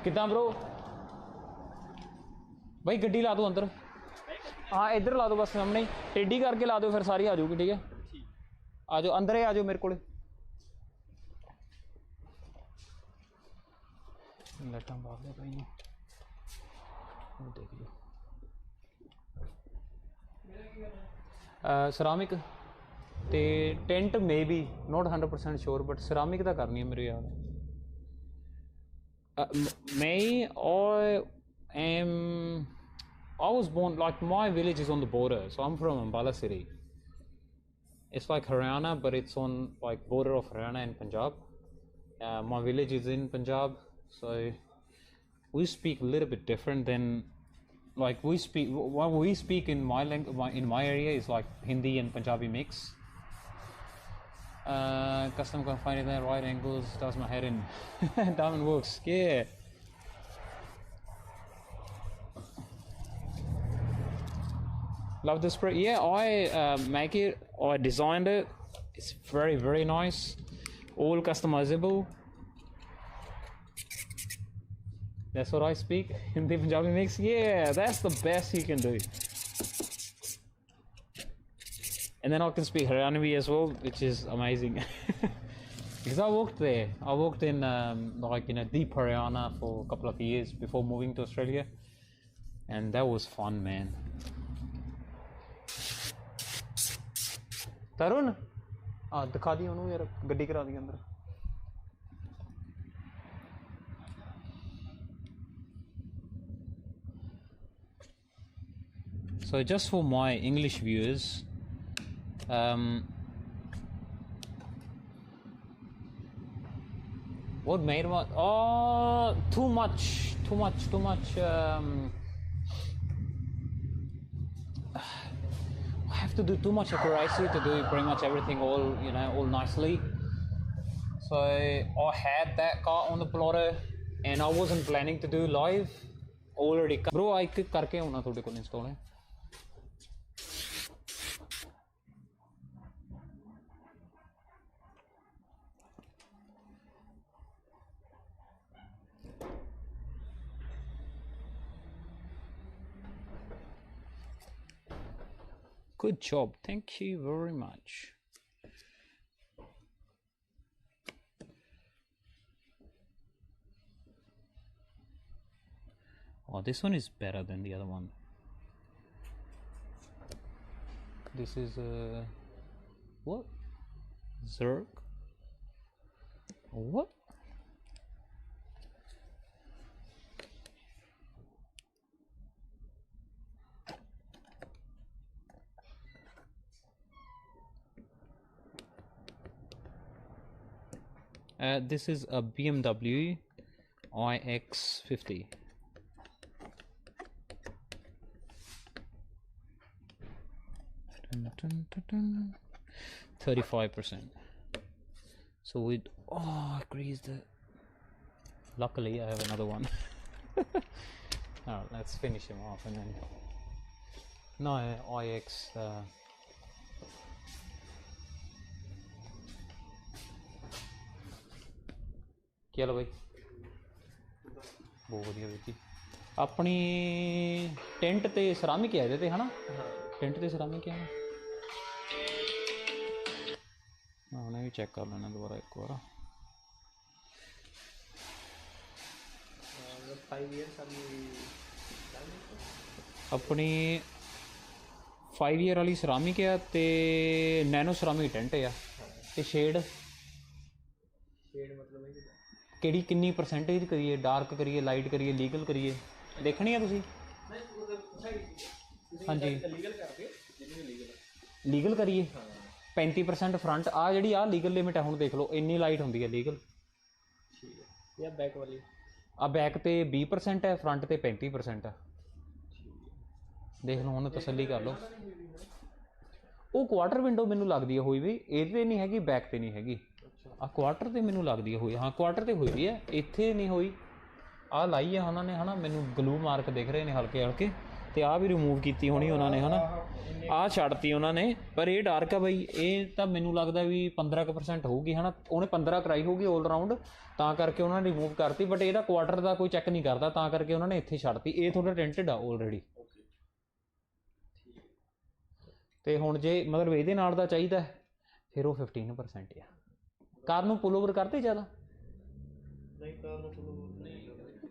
कितना bro? भाई गड्डी ला दो अंदर. हाँ इधर ला दो बस सामने, टेढ़ी करके ला दो, फिर सारी आ जाओगी. ठीक है, आ जाओ अंदर ही, आ जाओ मेरे को. लाइटां बाल दे भाई, देख लो. ceramic ਤੇ tent may be not 100% sure, but ceramic ਤਾਂ ਕਰਨੀ ਹੈ ਮੇਰੇ ਯਾਦ. I was born, like my village is on the border, so I'm from Ambala city. It's like Haryana, but it's on like border of Haryana and Punjab. My village is in Punjab, so we speak a little bit different than like we speak. What we speak in my language, in my area, is like Hindi and Punjabi mix. Custom can find it at right angles. Does my head in? Diamond works. Yeah. Love the spray. Yeah, I make it. I designed it. It's very, very nice. All customizable. That's what I speak. Hindi Punjabi mix. Yeah, that's the best you can do. And then I can speak Haryanavi as well, which is amazing. Because I worked there. I worked in like deep Haryana for a couple of years before moving to Australia, and that was fun, man. Tarun, दिखा दी उन्होंने यार गड्डी करा दी अंदर. So just for my English viewers, what made what? Oh, too much. I have to do too much accuracy to do pretty much everything all all nicely. So I had that car on the plotter, and I wasn't planning to do live already. Bro, I could करके होना थोड़े को install है. Good job, thank you very much. Oh, this one is better than the other one. This is what? Zerg? What? This is a BMW iX50. Dun, dun, dun, dun. 35%. So with I greased it. Luckily I have another one. Alright, let's finish him off and then no iX ਕੀ ਹਾਲ ਬਾਈ ਬਹੁਤ ਵਧੀਆ ਵੀਰ ਜੀ ਆਪਣੀ tent ਤੇ ਸਰਾਮਿਕ ਹੈ ਇਹਦੇ ਤੇ ਹਨਾ tent ਤੇ ਸਰਾਮਿਕ ਹੈ ਮੈਂ ਹੁਣੇ ਵੀ ਚੈੱਕ ਕਰ ਲੈਣਾ ਦੁਬਾਰਾ ਇੱਕ ਵਾਰ 5 years ਆਪਣੀ 5 year ਵਾਲੀ ਸਰਾਮਿਕ ਆ ਤੇ ਨੈਨੋ ਸਰਾਮਿਕ ਟੈਂਟ ਆ ਤੇ ਸ਼ੇਡ ਮਤਲਬ ਕਿਹੜੀ ਕਿੰਨੀ ਪਰਸੈਂਟੇਜ ਕਰੀਏ ਡਾਰਕ ਕਰੀਏ ਲਾਈਟ ਕਰੀਏ ਲੀਗਲ ਕਰੀਏ ਦੇਖਣੀ ਆ ਤੁਸੀਂ ਹਾਂਜੀ ਲੀਗਲ ਕਰੀਏ 35% ਫਰੰਟ ਆ ਜਿਹੜੀ ਆ ਲੀਗਲ ਲਿਮਿਟ ਹੈ ਹੁਣ ਦੇਖ ਲਓ ਇੰਨੀ ਲਾਈਟ ਹੁੰਦੀ ਹੈ ਲੀਗਲ ਠੀਕ ਹੈ ਬੈਕ ਵਾਲੀ ਆ ਬੈਕ ਤੇ 20% ਹੈ ਫਰੰਟ ਤੇ 35% ਹੈ ਦੇਖ ਲਓ ਹੁਣ ਤਸੱਲੀ ਕਰ ਲਓ ਉਹ ਕੁਆਟਰ ਵਿੰਡੋ ਮੈਨੂੰ ਲੱਗਦੀ ਹੈ ਹੋਈ ਵੀ ਇਹਦੇ ਨਹੀਂ ਹੈਗੀ ਬੈਕ ਤੇ ਨਹੀਂ ਹੈਗੀ ਆ ਕੁਆਟਰ ਤੇ ਮੈਨੂੰ ਲੱਗਦੀ ਹੋਈ ਹਾਂ ਕੁਆਟਰ ਤੇ ਹੋਈ ਵੀ ਹੈ ਇੱਥੇ ਨਹੀਂ ਹੋਈ ਆਹ ਲਾਈ ਹੈ ਉਹਨਾਂ ਨੇ ਹੈ ਨਾ ਮੈਨੂੰ ਗਲੂ ਮਾਰਕ ਦਿਖ ਰਹੇ ਨੇ ਹਲਕੇ ਹਲਕੇ ਤੇ ਆਹ ਵੀ ਰਿਮੂਵ ਕੀਤੀ ਹੋਣੀ ਉਹਨਾਂ ਨੇ ਹੈ ਨਾ ਆਹ ਛੱਡਤੀ ਉਹਨਾਂ ਨੇ ਪਰ ਇਹ ਡਾਰਕ ਆ ਬਈ ਇਹ ਤਾਂ ਮੈਨੂੰ ਲੱਗਦਾ ਵੀ 15% ਹੋਊਗੀ ਹੈ ਨਾ ਉਹਨੇ 15 ਕਰਾਈ ਹੋਊਗੀ ਆਲ ਰਾਊਂਡ ਤਾਂ ਕਰਕੇ ਉਹਨਾਂ ਨੇ ਰਿਮੂਵ ਕਰਤੀ ਬਟ ਇਹਦਾ ਕੁਆਟਰ ਦਾ ਕੋਈ ਚੈੱਕ ਨਹੀਂ ਕਰਦਾ ਤਾਂ ਕਰਕੇ ਉਹਨਾਂ ਨੇ ਇੱਥੇ ਛੱਡਤੀ ਇਹ ਥੋੜਾ ਟੈਂਟਡ ਆ ਆਲਰੇਡੀ ਤੇ ਹੁਣ ਜੇ ਮਤਲਬ ਇਹਦੇ ਨਾਲ ਦਾ ਚਾਹੀਦਾ ਫਿਰ ਉਹ 15% ਆ ਕਾਰ ਨੂੰ ਪੁੱਲ ਓਵਰ ਕਰਦੇ ਜ਼ਿਆਦਾ ਨਹੀਂ ਕਾਰ ਨੂੰ ਪੁੱਲ ਓਵਰ ਨਹੀਂ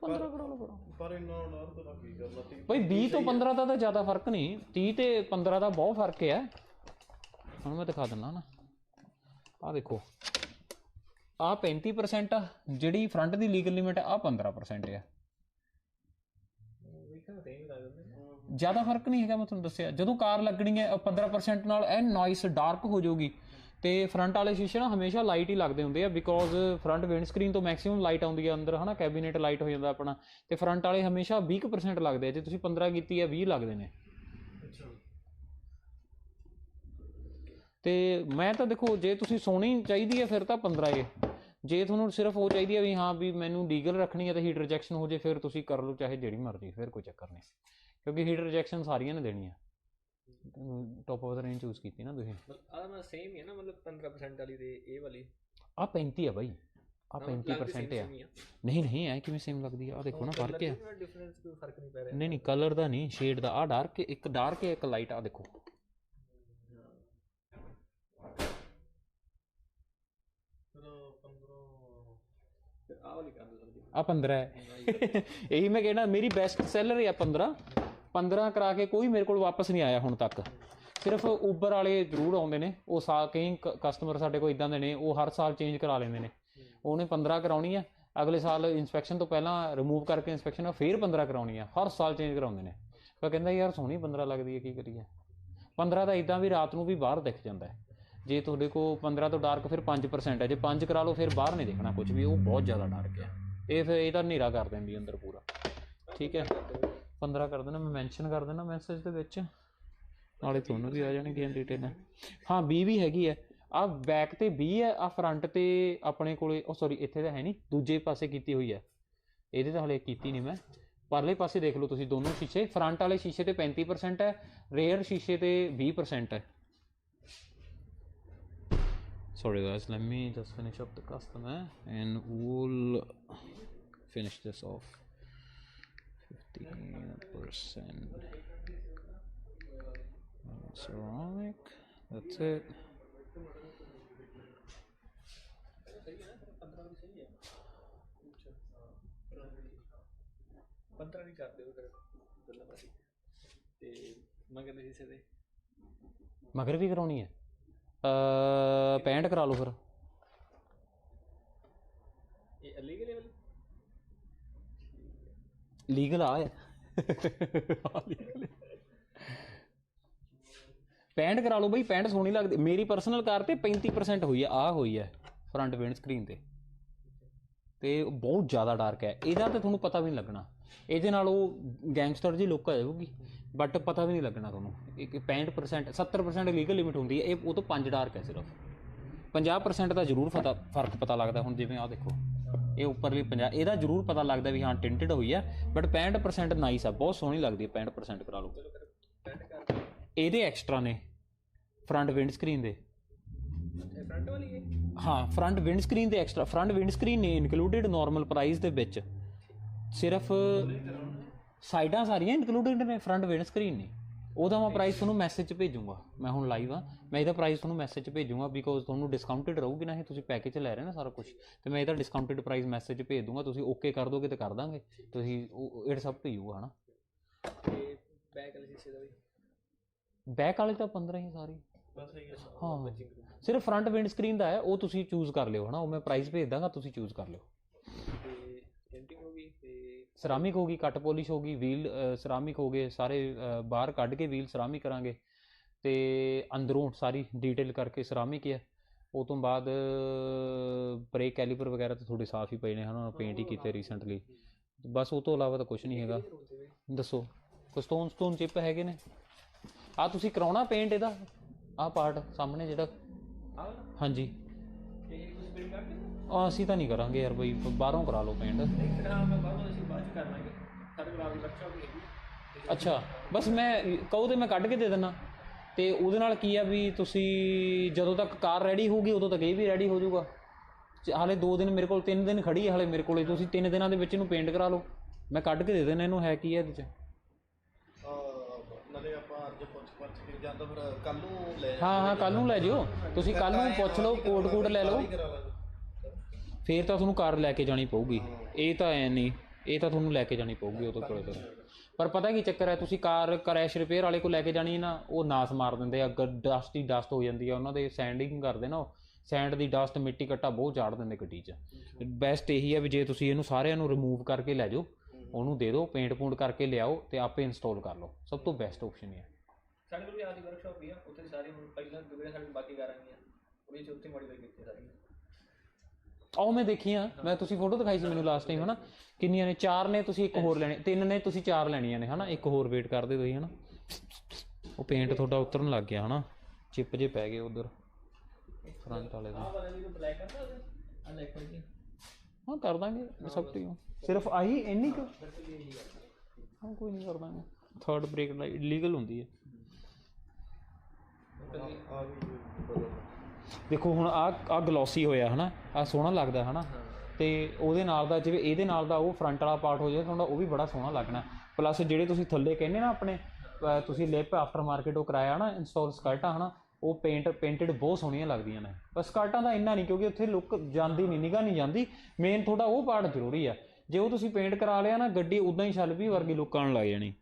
15 ਕਰੋ ਪਰ ਇੰਨਾ ਨਾ ਤਾਂ ਕੀ ਕਰਨਾ ਬਈ 20 ਤੋਂ 15 ਦਾ ਤਾਂ ਜ਼ਿਆਦਾ ਫਰਕ ਨਹੀਂ 30 ਤੇ 15 ਦਾ ਬਹੁਤ ਫਰਕ ਹੈ ਹੁਣ ਮੈਂ ਦਿਖਾ ਦਿੰਦਾ ਨਾ ਆਹ ਦੇਖੋ ਆਹ 35% ਆ ਜਿਹੜੀ ਫਰੰਟ ਦੀ ਲੀਗਲ ਲਿਮਿਟ ਆ 15% ਆ ज़्यादा फर्क नहीं है, मैं तुहानूं दस्सिया ਜਦੋਂ ਕਾਰ ਲੱਗਣੀ है 15% ਨਾਲ ਐ ਨਾइस डार्क हो जाऊगी। ਤੇ ਫਰੰਟ ਵਾਲੇ ਸ਼ੀਸ਼ੇ ਨਾ ਹਮੇਸ਼ਾ ਲਾਈਟ ਹੀ ਲੱਗਦੇ ਹੁੰਦੇ ਆ, ਬਿਕੋਜ਼ ਫਰੰਟ ਵਿੰਡ ਸਕਰੀਨ ਤੋਂ ਮੈਕਸਿਮਮ ਲਾਈਟ ਆਉਂਦੀ ਆ ਅੰਦਰ, ਹੈ ਨਾ, ਕੈਬੀਨੇਟ ਲਾਈਟ ਹੋ ਜਾਂਦਾ ਆਪਣਾ। ਤੇ ਫਰੰਟ ਵਾਲੇ ਹਮੇਸ਼ਾ 20% ਲੱਗਦੇ ਆ, ਜੇ ਤੁਸੀਂ 15 ਕੀਤੀ ਹੈ 20 ਲੱਗਦੇ ਨੇ। ਤੇ ਮੈਂ ਤਾਂ ਦੇਖੋ ਜੇ ਤੁਸੀਂ ਸੋਹਣੀ ਚਾਹੀਦੀ ਹੈ ਫਿਰ ਤਾਂ 15 ਹੈ, ਜੇ ਤੁਹਾਨੂੰ ਸਿਰਫ ਉਹ ਚਾਹੀਦੀ ਹੈ ਵੀ ਹਾਂ ਵੀ ਮੈਨੂੰ ਲੀਗਲ ਰੱਖਣੀ ਹੈ ਤੇ ਹੀਟ ਰਿਜੈਕਸ਼ਨ ਹੋ ਜੇ, ਫਿਰ ਤੁਸੀਂ ਕਰ ਲਓ ਚਾਹੇ ਜਿਹੜੀ ਮਰਜ਼ੀ, ਫਿਰ ਕੋਈ ਚੱਕਰ ਨਹੀਂ, ਕਿਉਂਕਿ ਹੀਟ ਰਿਜੈਕਸ਼ਨ ਸਾਰੀਆਂ ਨੇ ਦੇਣੀਆਂ। Top of the range choose ਕੀਤੀ ਨਾ ਤੁਸੀਂ। ਆ ਸੇਮ ਹੀ ਹੈ ਨਾ, ਮਤਲਬ 15% ਵਾਲੀ ਤੇ ਇਹ ਵਾਲੀ ਆ 35 ਆ ਬਾਈ, ਆ 35% ਆ। ਨਹੀਂ ਨਹੀਂ ਐ ਕਿਵੇਂ ਸੇਮ ਲੱਗਦੀ ਆ, ਆ ਦੇਖੋ ਨਾ ਫਰਕ ਹੈ, ਡਿਫਰੈਂਸ ਕੋਈ ਫਰਕ ਨਹੀਂ ਪੈ ਰਿਹਾ। ਨਹੀਂ ਨਹੀਂ ਕਲਰ ਦਾ ਨਹੀਂ, ਸ਼ੇਡ ਦਾ। ਆ ਡਾਰਕ, ਇੱਕ ਡਾਰਕ ਹੈ ਇੱਕ ਲਾਈਟ, ਆ ਦੇਖੋ। ਆ 15 ਹੈ ਇਹੀ ਮੈਂ ਕਹਿਣਾ, ਮੇਰੀ ਬੈਸਟ ਸੈਲਰ ਹੈ 15 ਕਰਾ ਕੇ ਕੋਈ ਮੇਰੇ ਕੋਲ ਵਾਪਸ ਨਹੀਂ ਆਇਆ ਹੁਣ ਤੱਕ। ਸਿਰਫ ਉਬਰ ਵਾਲੇ ਜ਼ਰੂਰ ਆਉਂਦੇ ਨੇ, ਉਹ ਕਈ ਕਸਟਮਰ ਸਾਡੇ ਕੋਲ ਇੱਦਾਂ ਦੇ ਨੇ, ਉਹ ਹਰ ਸਾਲ ਚੇਂਜ ਕਰਾ ਲੈਂਦੇ ਨੇ। ਉਹਨੇ 15 ਕਰਾਉਣੀ ਆ, ਅਗਲੇ ਸਾਲ ਇੰਸਪੈਕਸ਼ਨ ਤੋਂ ਪਹਿਲਾਂ ਰਿਮੂਵ ਕਰਕੇ ਇੰਸਪੈਕਸ਼ਨ ਫਿਰ 15 ਕਰਾਉਣੀ ਆ, ਹਰ ਸਾਲ ਚੇਂਜ ਕਰਾਉਂਦੇ ਨੇ। ਪਰ ਕਹਿੰਦਾ ਯਾਰ ਸੋਹਣੀ 15 ਲੱਗਦੀ ਹੈ, ਕੀ ਕਰੀਏ। 15 ਤਾਂ ਇੱਦਾਂ ਵੀ ਰਾਤ ਨੂੰ ਵੀ ਬਾਹਰ ਦਿਖ ਜਾਂਦਾ। ਜੇ ਤੁਹਾਡੇ ਕੋਲ 15 ਤੋਂ ਡਾਰਕ ਫਿਰ 5% ਹੈ, ਜੇ 5 ਕਰਾ ਲਓ ਫਿਰ ਬਾਹਰ ਨਹੀਂ ਦਿਖਣਾ ਕੁਝ ਵੀ, ਉਹ ਬਹੁਤ ਜ਼ਿਆਦਾ ਡਾਰਕ ਹੈ। ਇਹ ਫਿਰ ਇਹ ਤਾਂ ਹਨੇਰਾ ਕਰ ਦਿੰਦੀ ਅੰਦਰ ਪੂਰਾ। ਠੀਕ ਹੈ 15 ਕਰ ਦੇਣਾ, ਮੈਂ ਮੈਂਸ਼ਨ ਕਰ ਦੇਣਾ ਮੈਸੇਜ ਦੇ ਵਿੱਚ, ਨਾਲੇ ਤੁਹਾਨੂੰ ਵੀ ਆ ਜਾਣਗੀਆਂ ਡਿਟੇਲ। ਹਾਂ 20 ਵੀ ਹੈਗੀ ਹੈ, ਆਹ ਬੈਕ ਤੇ 20 ਹੈ, ਆਹ ਫਰੰਟ ਤੇ ਆਪਣੇ ਕੋਲੇ ਉਹ ਸੌਰੀ ਇੱਥੇ ਤਾਂ ਹੈ ਨਹੀਂ, ਦੂਜੇ ਪਾਸੇ ਕੀਤੀ ਹੋਈ ਹੈ, ਇਹਦੇ ਤਾਂ ਹਲੇ ਕੀਤੀ ਨਹੀਂ ਮੈਂ। ਪਰਲੇ ਪਾਸੇ ਦੇਖ ਲਓ ਤੁਸੀਂ ਦੋਨੋਂ ਸ਼ੀਸ਼ੇ, ਫਰੰਟ ਵਾਲੇ ਸ਼ੀਸ਼ੇ ਤੇ 35% ਹੈ, ਰੇਅਰ ਸ਼ੀਸ਼ੇ ਤੇ 20% ਹੈ। Sorry guys, let me just finish up the custom and we'll finish this off. 15% ceramic, that's it. मगर भी करानी है 65 करा लो फिर। लीगल आ है 65 करा लो बई, 65 सोहनी लगती। मेरी पर्सनल कार ते 35% हुई है, आ हुई है फ्रंट विंड स्क्रीन ते बहुत ज़्यादा डार्क है। ਇਹਦਾ ਤਾਂ ਤੁਹਾਨੂੰ ਪਤਾ ਵੀ ਨਹੀਂ ਲੱਗਣਾ, ਇਹਦੇ ਨਾਲ ਉਹ ਗੈਂਗਸਟਰ ਜੀ ਲੁੱਕ ਆ ਜਾਊਗੀ, ਬਟ ਪਤਾ ਵੀ ਨਹੀਂ ਲੱਗਣਾ ਤੁਹਾਨੂੰ। 65% 70% ਲੀਗਲ ਲਿਮਿਟ ਹੁੰਦੀ ਹੈ, ਇਹ ਉਹ ਤੋਂ 5 ਡਾਰਕ ਹੈ ਸਿਰਫ। 50% ਦਾ ਜ਼ਰੂਰ ਫਰਕ ਪਤਾ ਲੱਗਦਾ। ਹੁਣ ਜਿਵੇਂ ਆਹ ਦੇਖੋ ਇਹ ਉੱਪਰਲੀ 50, ਇਹਦਾ ਜ਼ਰੂਰ ਪਤਾ ਲੱਗਦਾ ਵੀ ਹਾਂ ਟਿੰਟਡ ਹੋਈ ਹੈ, ਬਟ 65% ਨਾਈਸ ਆ, ਬਹੁਤ ਸੋਹਣੀ ਲੱਗਦੀ ਹੈ। 65% ਕਰਾ ਲਓ। ਇਹਦੇ ਐਕਸਟਰਾ ਨੇ ਫਰੰਟ ਵਿੰਡ ਸਕਰੀਨ ਦੇ, ਹਾਂ ਫਰੰਟ ਵਿੰਡ ਸਕਰੀਨ ਦੇ ਐਕਸਟਰਾ, ਫਰੰਟ ਵਿੰਡ ਸਕਰੀਨ ਨੇ ਇਨਕਲੂਡਿਡ ਨੋਰਮਲ ਪ੍ਰਾਈਸ ਦੇ ਵਿੱਚ, ਸਿਰਫ ਸਾਈਡਾਂ ਸਾਰੀਆਂ ਇਨਕਲੂਡਿਡ ਨੇ, ਫਰੰਟ ਵਿੰਡ ਸਕਰੀਨ ਨਹੀਂ। ਉਹਦਾ ਮੈਂ ਪ੍ਰਾਈਸ ਤੁਹਾਨੂੰ ਮੈਸੇਜ 'ਚ ਭੇਜੂੰਗਾ, ਮੈਂ ਹੁਣ ਲਾਈਵ ਆ, ਮੈਂ ਇਹਦਾ ਪ੍ਰਾਈਸ ਤੁਹਾਨੂੰ ਮੈਸੇਜ 'ਚ ਭੇਜੂੰਗਾ, ਬਿਕੋਜ਼ ਤੁਹਾਨੂੰ ਡਿਸਕਾਊਂਟਡ ਰਹੂਗੀ ਨਾ, ਇਹ ਤੁਸੀਂ ਪੈਕੇਜ ਲੈ ਰਹੇ ਨਾ ਸਾਰਾ ਕੁਝ, ਅਤੇ ਮੈਂ ਇਹਦਾ ਡਿਸਕਾਊਂਟਡ ਪ੍ਰਾਈਸ ਮੈਸੇਜ 'ਚ ਭੇਜ ਦੂੰਗਾ, ਤੁਸੀਂ ਓਕੇ ਕਰ ਦੋਗੇ ਤਾਂ ਕਰ ਦਾਂਗੇ, ਤੁਸੀਂ ਇਟ ਸਭ ਟੂ ਯੂ ਹੈ ਨਾ। ਤੇ ਬੈਕ ਵਾਲੇ ਸ਼ੀਸ਼ੇ ਦਾ ਵੀ, ਬੈਕ ਵਾਲੇ ਤਾਂ 15 ਹੀ ਸਾਰੀ, ਹਾਂ ਸਿਰਫ ਫਰੰਟ ਵਿੰਡ ਸਕਰੀਨ ਦਾ ਹੈ, ਉਹ ਤੁਸੀਂ ਚੂਜ਼ ਕਰ ਲਿਓ ਹੈ ਨਾ, ਉਹ ਮੈਂ ਪ੍ਰਾਈਸ ਭੇਜ ਦਾਂਗਾ, ਤੁਸੀਂ ਚੂਜ਼ ਕਰ ਲਿਓ। ਤੇ ਟਿੰਟਿੰਗ ਹੋ ਗਈ, ਤੇ ਸਰਾਮਿਕ ਹੋ ਗਈ, ਕੱਟ ਪੋਲਿਸ਼ ਹੋ ਗਈ, ਵੀਲ ਸਰਾਮਿਕ ਹੋ ਗਏ ਸਾਰੇ, ਬਾਹਰ ਕੱਢ ਕੇ ਵੀਲ ਸਰਾਮਿਕ ਕਰਾਂਗੇ, ਅਤੇ ਅੰਦਰੋਂ ਸਾਰੀ ਡੀਟੇਲ ਕਰਕੇ ਸਰਾਮਿਕ ਹੈ। ਉਹ ਤੋਂ ਬਾਅਦ ਬ੍ਰੇਕ ਕੈਲੀਪਰ ਵਗੈਰਾ ਤਾਂ ਥੋੜ੍ਹੇ ਸਾਫ਼ ਹੀ ਪਏ ਨੇ, ਹੈ ਨਾ, ਪੇਂਟ ਹੀ ਕੀਤੇ ਰੀਸੈਂਟਲੀ, ਬਸ ਉਹ ਤੋਂ ਇਲਾਵਾ ਤਾਂ ਕੁਛ ਨਹੀਂ ਹੈਗਾ। ਦੱਸੋ ਕੋਈ ਸਟੋਨ ਚਿਪ ਹੈਗੇ ਨੇ। ਆਹ ਤੁਸੀਂ ਕਰਾਉਣਾ ਪੇਂਟ ਇਹਦਾ, ਆਹ ਪਾਰਟ ਸਾਹਮਣੇ ਜਿਹੜਾ, ਹਾਂਜੀ ਅਸੀਂ ਤਾਂ ਨਹੀਂ ਕਰਾਂਗੇ ਯਾਰ ਬਈ, ਬਾਹਰੋਂ ਕਰਾ ਲਓ ਪੇਂਟ। ਅੱਛਾ ਬਸ ਮੈਂ ਕਹੋ ਤੇ ਮੈਂ ਕੱਢ ਕੇ ਦੇ ਦਿੰਦਾ, ਅਤੇ ਉਹਦੇ ਨਾਲ ਕੀ ਆ ਵੀ ਤੁਸੀਂ ਜਦੋਂ ਤੱਕ ਕਾਰ ਰੈਡੀ ਹੋਊਗੀ ਉਦੋਂ ਤੱਕ ਇਹ ਵੀ ਰੈਡੀ ਹੋ ਜਾਊਗਾ। ਹਾਲੇ 2 ਦਿਨ ਮੇਰੇ ਕੋਲ, 3 ਦਿਨ ਖੜੀ ਹੈ ਹਾਲੇ ਮੇਰੇ ਕੋਲ, ਤੁਸੀਂ 3 ਦਿਨਾਂ ਦੇ ਵਿੱਚ ਇਹਨੂੰ ਪੇਂਟ ਕਰਾ ਲਓ, ਮੈਂ ਕੱਢ ਕੇ ਦੇ ਦੇਣਾ ਇਹਨੂੰ। ਹੈ ਕੀ ਹੈ ਇਹਦੇ 'ਚ, ਹਾਂ ਕੱਲ੍ਹ ਨੂੰ ਲੈ ਜਿਓ ਤੁਸੀਂ, ਕੱਲ੍ਹ ਨੂੰ ਪੁੱਛ ਲਓ, ਕੋਡ ਲੈ ਲਓ, ਫਿਰ ਤਾਂ ਤੁਹਾਨੂੰ ਕਾਰ ਲੈ ਕੇ ਜਾਣੀ ਪਊਗੀ। ਇਹ ਤਾਂ ਐ ਨਹੀਂ, ਇਹ ਤਾਂ ਤੁਹਾਨੂੰ ਲੈ ਕੇ ਜਾਣੀ ਪਊਗੀ ਉਹਦੇ ਕੋਲ ਤਾਂ। ਪਰ ਪਤਾ ਕੀ ਚੱਕਰ ਹੈ, ਤੁਸੀਂ ਕਾਰ ਕਰੈਸ਼ ਰਿਪੇਅਰ ਵਾਲੇ ਕੋਲ ਲੈ ਕੇ ਜਾਣੀ ਨਾ, ਉਹ ਨਾਸ ਮਾਰ ਦਿੰਦੇ ਆ, ਡਸਟ ਹੀ ਡਸਟ ਹੋ ਜਾਂਦੀ ਆ ਉਹਨਾਂ ਦੇ, ਸੈਂਡਿੰਗ ਕਰਦੇ ਨਾ ਉਹ, ਸੈਂਡ ਦੀ ਡਸਟ ਮਿੱਟੀ ਘੱਟਾ ਬਹੁਤ ਚਾੜ ਦਿੰਦੇ ਗੱਡੀ 'ਚ। ਬੈਸਟ ਇਹੀ ਹੈ ਵੀ ਜੇ ਤੁਸੀਂ ਇਹਨੂੰ ਸਾਰਿਆਂ ਨੂੰ ਰਿਮੂਵ ਕਰਕੇ ਲੈ ਜਾਓ, ਉਹਨੂੰ ਦੇ ਦਿਓ, ਪੇਂਟ ਪੂੰਟ ਕਰਕੇ ਲਿਆਓ ਤੇ ਆਪੇ ਇੰਸਟਾਲ ਕਰ ਲਓ, ਸਭ ਤੋਂ ਬੈਸਟ ਆਪਸ਼ਨ ਹੈ। ਸਾਡੇ ਕੋਲ ਵੀ ਆਦੀ ਵਰਕਸ਼ਾਪ ਵੀ ਆ, ਉੱਥੇ ਸਾਰੇ ਹੁਣ ਪਹਿਲਾਂ ਜਿਹੜੇ ਸਾਡੇ ਬਾਕੀ ਕਾਰਾਂ ਗਈਆਂ ਉਹਦੇ 'ਚ ਉੱਥੇ ਮੋਡੀਫਾਈ ਕੀਤੇ ਸਾਰੀਆਂ। ਆਓ ਮੈਂ ਦੇਖੀਆਂ, ਮੈਂ ਤੁਸੀਂ ਫੋਟੋ ਦਿਖਾਈ ਸੀ ਮੈਨੂੰ ਲਾਸਟ ਟਾਈਮ ਹੈ ਨਾ, ਕਿੰਨੀਆਂ ਨੇ? 4 ਨੇ, ਤੁਸੀਂ ਇੱਕ ਹੋਰ ਲੈਣੀ, 3 ਨੇ, ਤੁਸੀਂ 4 ਲੈਣੀਆਂ ਨੇ ਹੈ ਨਾ, ਇੱਕ ਹੋਰ ਵੇਟ ਕਰਦੇ ਤੁਸੀਂ ਹੈ ਨਾ। ਉਹ ਪੇਂਟ ਤੁਹਾਡਾ ਉਤਰਨ ਲੱਗ ਗਿਆ ਹੈ ਨਾ, ਚਿੱਪ ਜੇ ਪੈ ਗਏ ਉਧਰ ਫਰੰਟ ਵਾਲੇ ਦੇ। ਹਾਂ ਕਰ ਦਾਂਗੇ ਸਭ ਤੋਂ, ਸਿਰਫ ਆਹੀ ਇੰਨੀ ਕੁ। ਹਾਂ ਕੋਈ ਨਹੀਂ ਕਰ ਦਾਂਗੇ। ਥਰਡ ਬ੍ਰੇਕ ਇਲੀਗਲ ਹੁੰਦੀ ਹੈ। ਦੇਖੋ ਹੁਣ ਆਹ ਗਲੋਸੀ ਹੋਇਆ ਹੈ ਨਾ, ਆਹ ਸੋਹਣਾ ਲੱਗਦਾ ਹੈ ਨਾ, ਅਤੇ ਉਹਦੇ ਨਾਲ ਦਾ ਜਿਵੇਂ ਇਹਦੇ ਨਾਲ ਦਾ ਉਹ ਫਰੰਟ ਵਾਲਾ ਪਾਰਟ ਹੋ ਜਾਏ ਤੁਹਾਡਾ, ਉਹ ਵੀ ਬੜਾ ਸੋਹਣਾ ਲੱਗਣਾ। ਪਲੱਸ ਜਿਹੜੇ ਤੁਸੀਂ ਥੱਲੇ ਕਹਿੰਦੇ ਨਾ ਆਪਣੇ, ਤੁਸੀਂ ਲਿਪ ਆਫਟਰ ਮਾਰਕੀਟ ਉਹ ਕਰਾਇਆ ਨਾ ਇੰਸਟਾਲ ਸਕਰਟਾਂ ਹੈ ਨਾ, ਉਹ ਪੇਂਟਡ ਬਹੁਤ ਸੋਹਣੀਆਂ ਲੱਗਦੀਆਂ ਨੇ। ਪਰ ਸਕਰਟਾਂ ਦਾ ਇੰਨਾ ਨਹੀਂ, ਕਿਉਂਕਿ ਉੱਥੇ ਲੁੱਕ ਜਾਂਦੀ ਨਹੀਂ, ਨਿਗਾਹ ਨਹੀਂ ਜਾਂਦੀ। ਮੇਨ ਤੁਹਾਡਾ ਉਹ ਪਾਰਟ ਜ਼ਰੂਰੀ ਆ। ਜੇ ਉਹ ਤੁਸੀਂ ਪੇਂਟ ਕਰਾ ਲਿਆ ਨਾ, ਗੱਡੀ ਉੱਦਾਂ ਹੀ ਛੱਲ ਵੀ ਵਰਗੀ ਲੁੱਕ ਆਉਣ ਲੱਗ ਜਾਣੀ।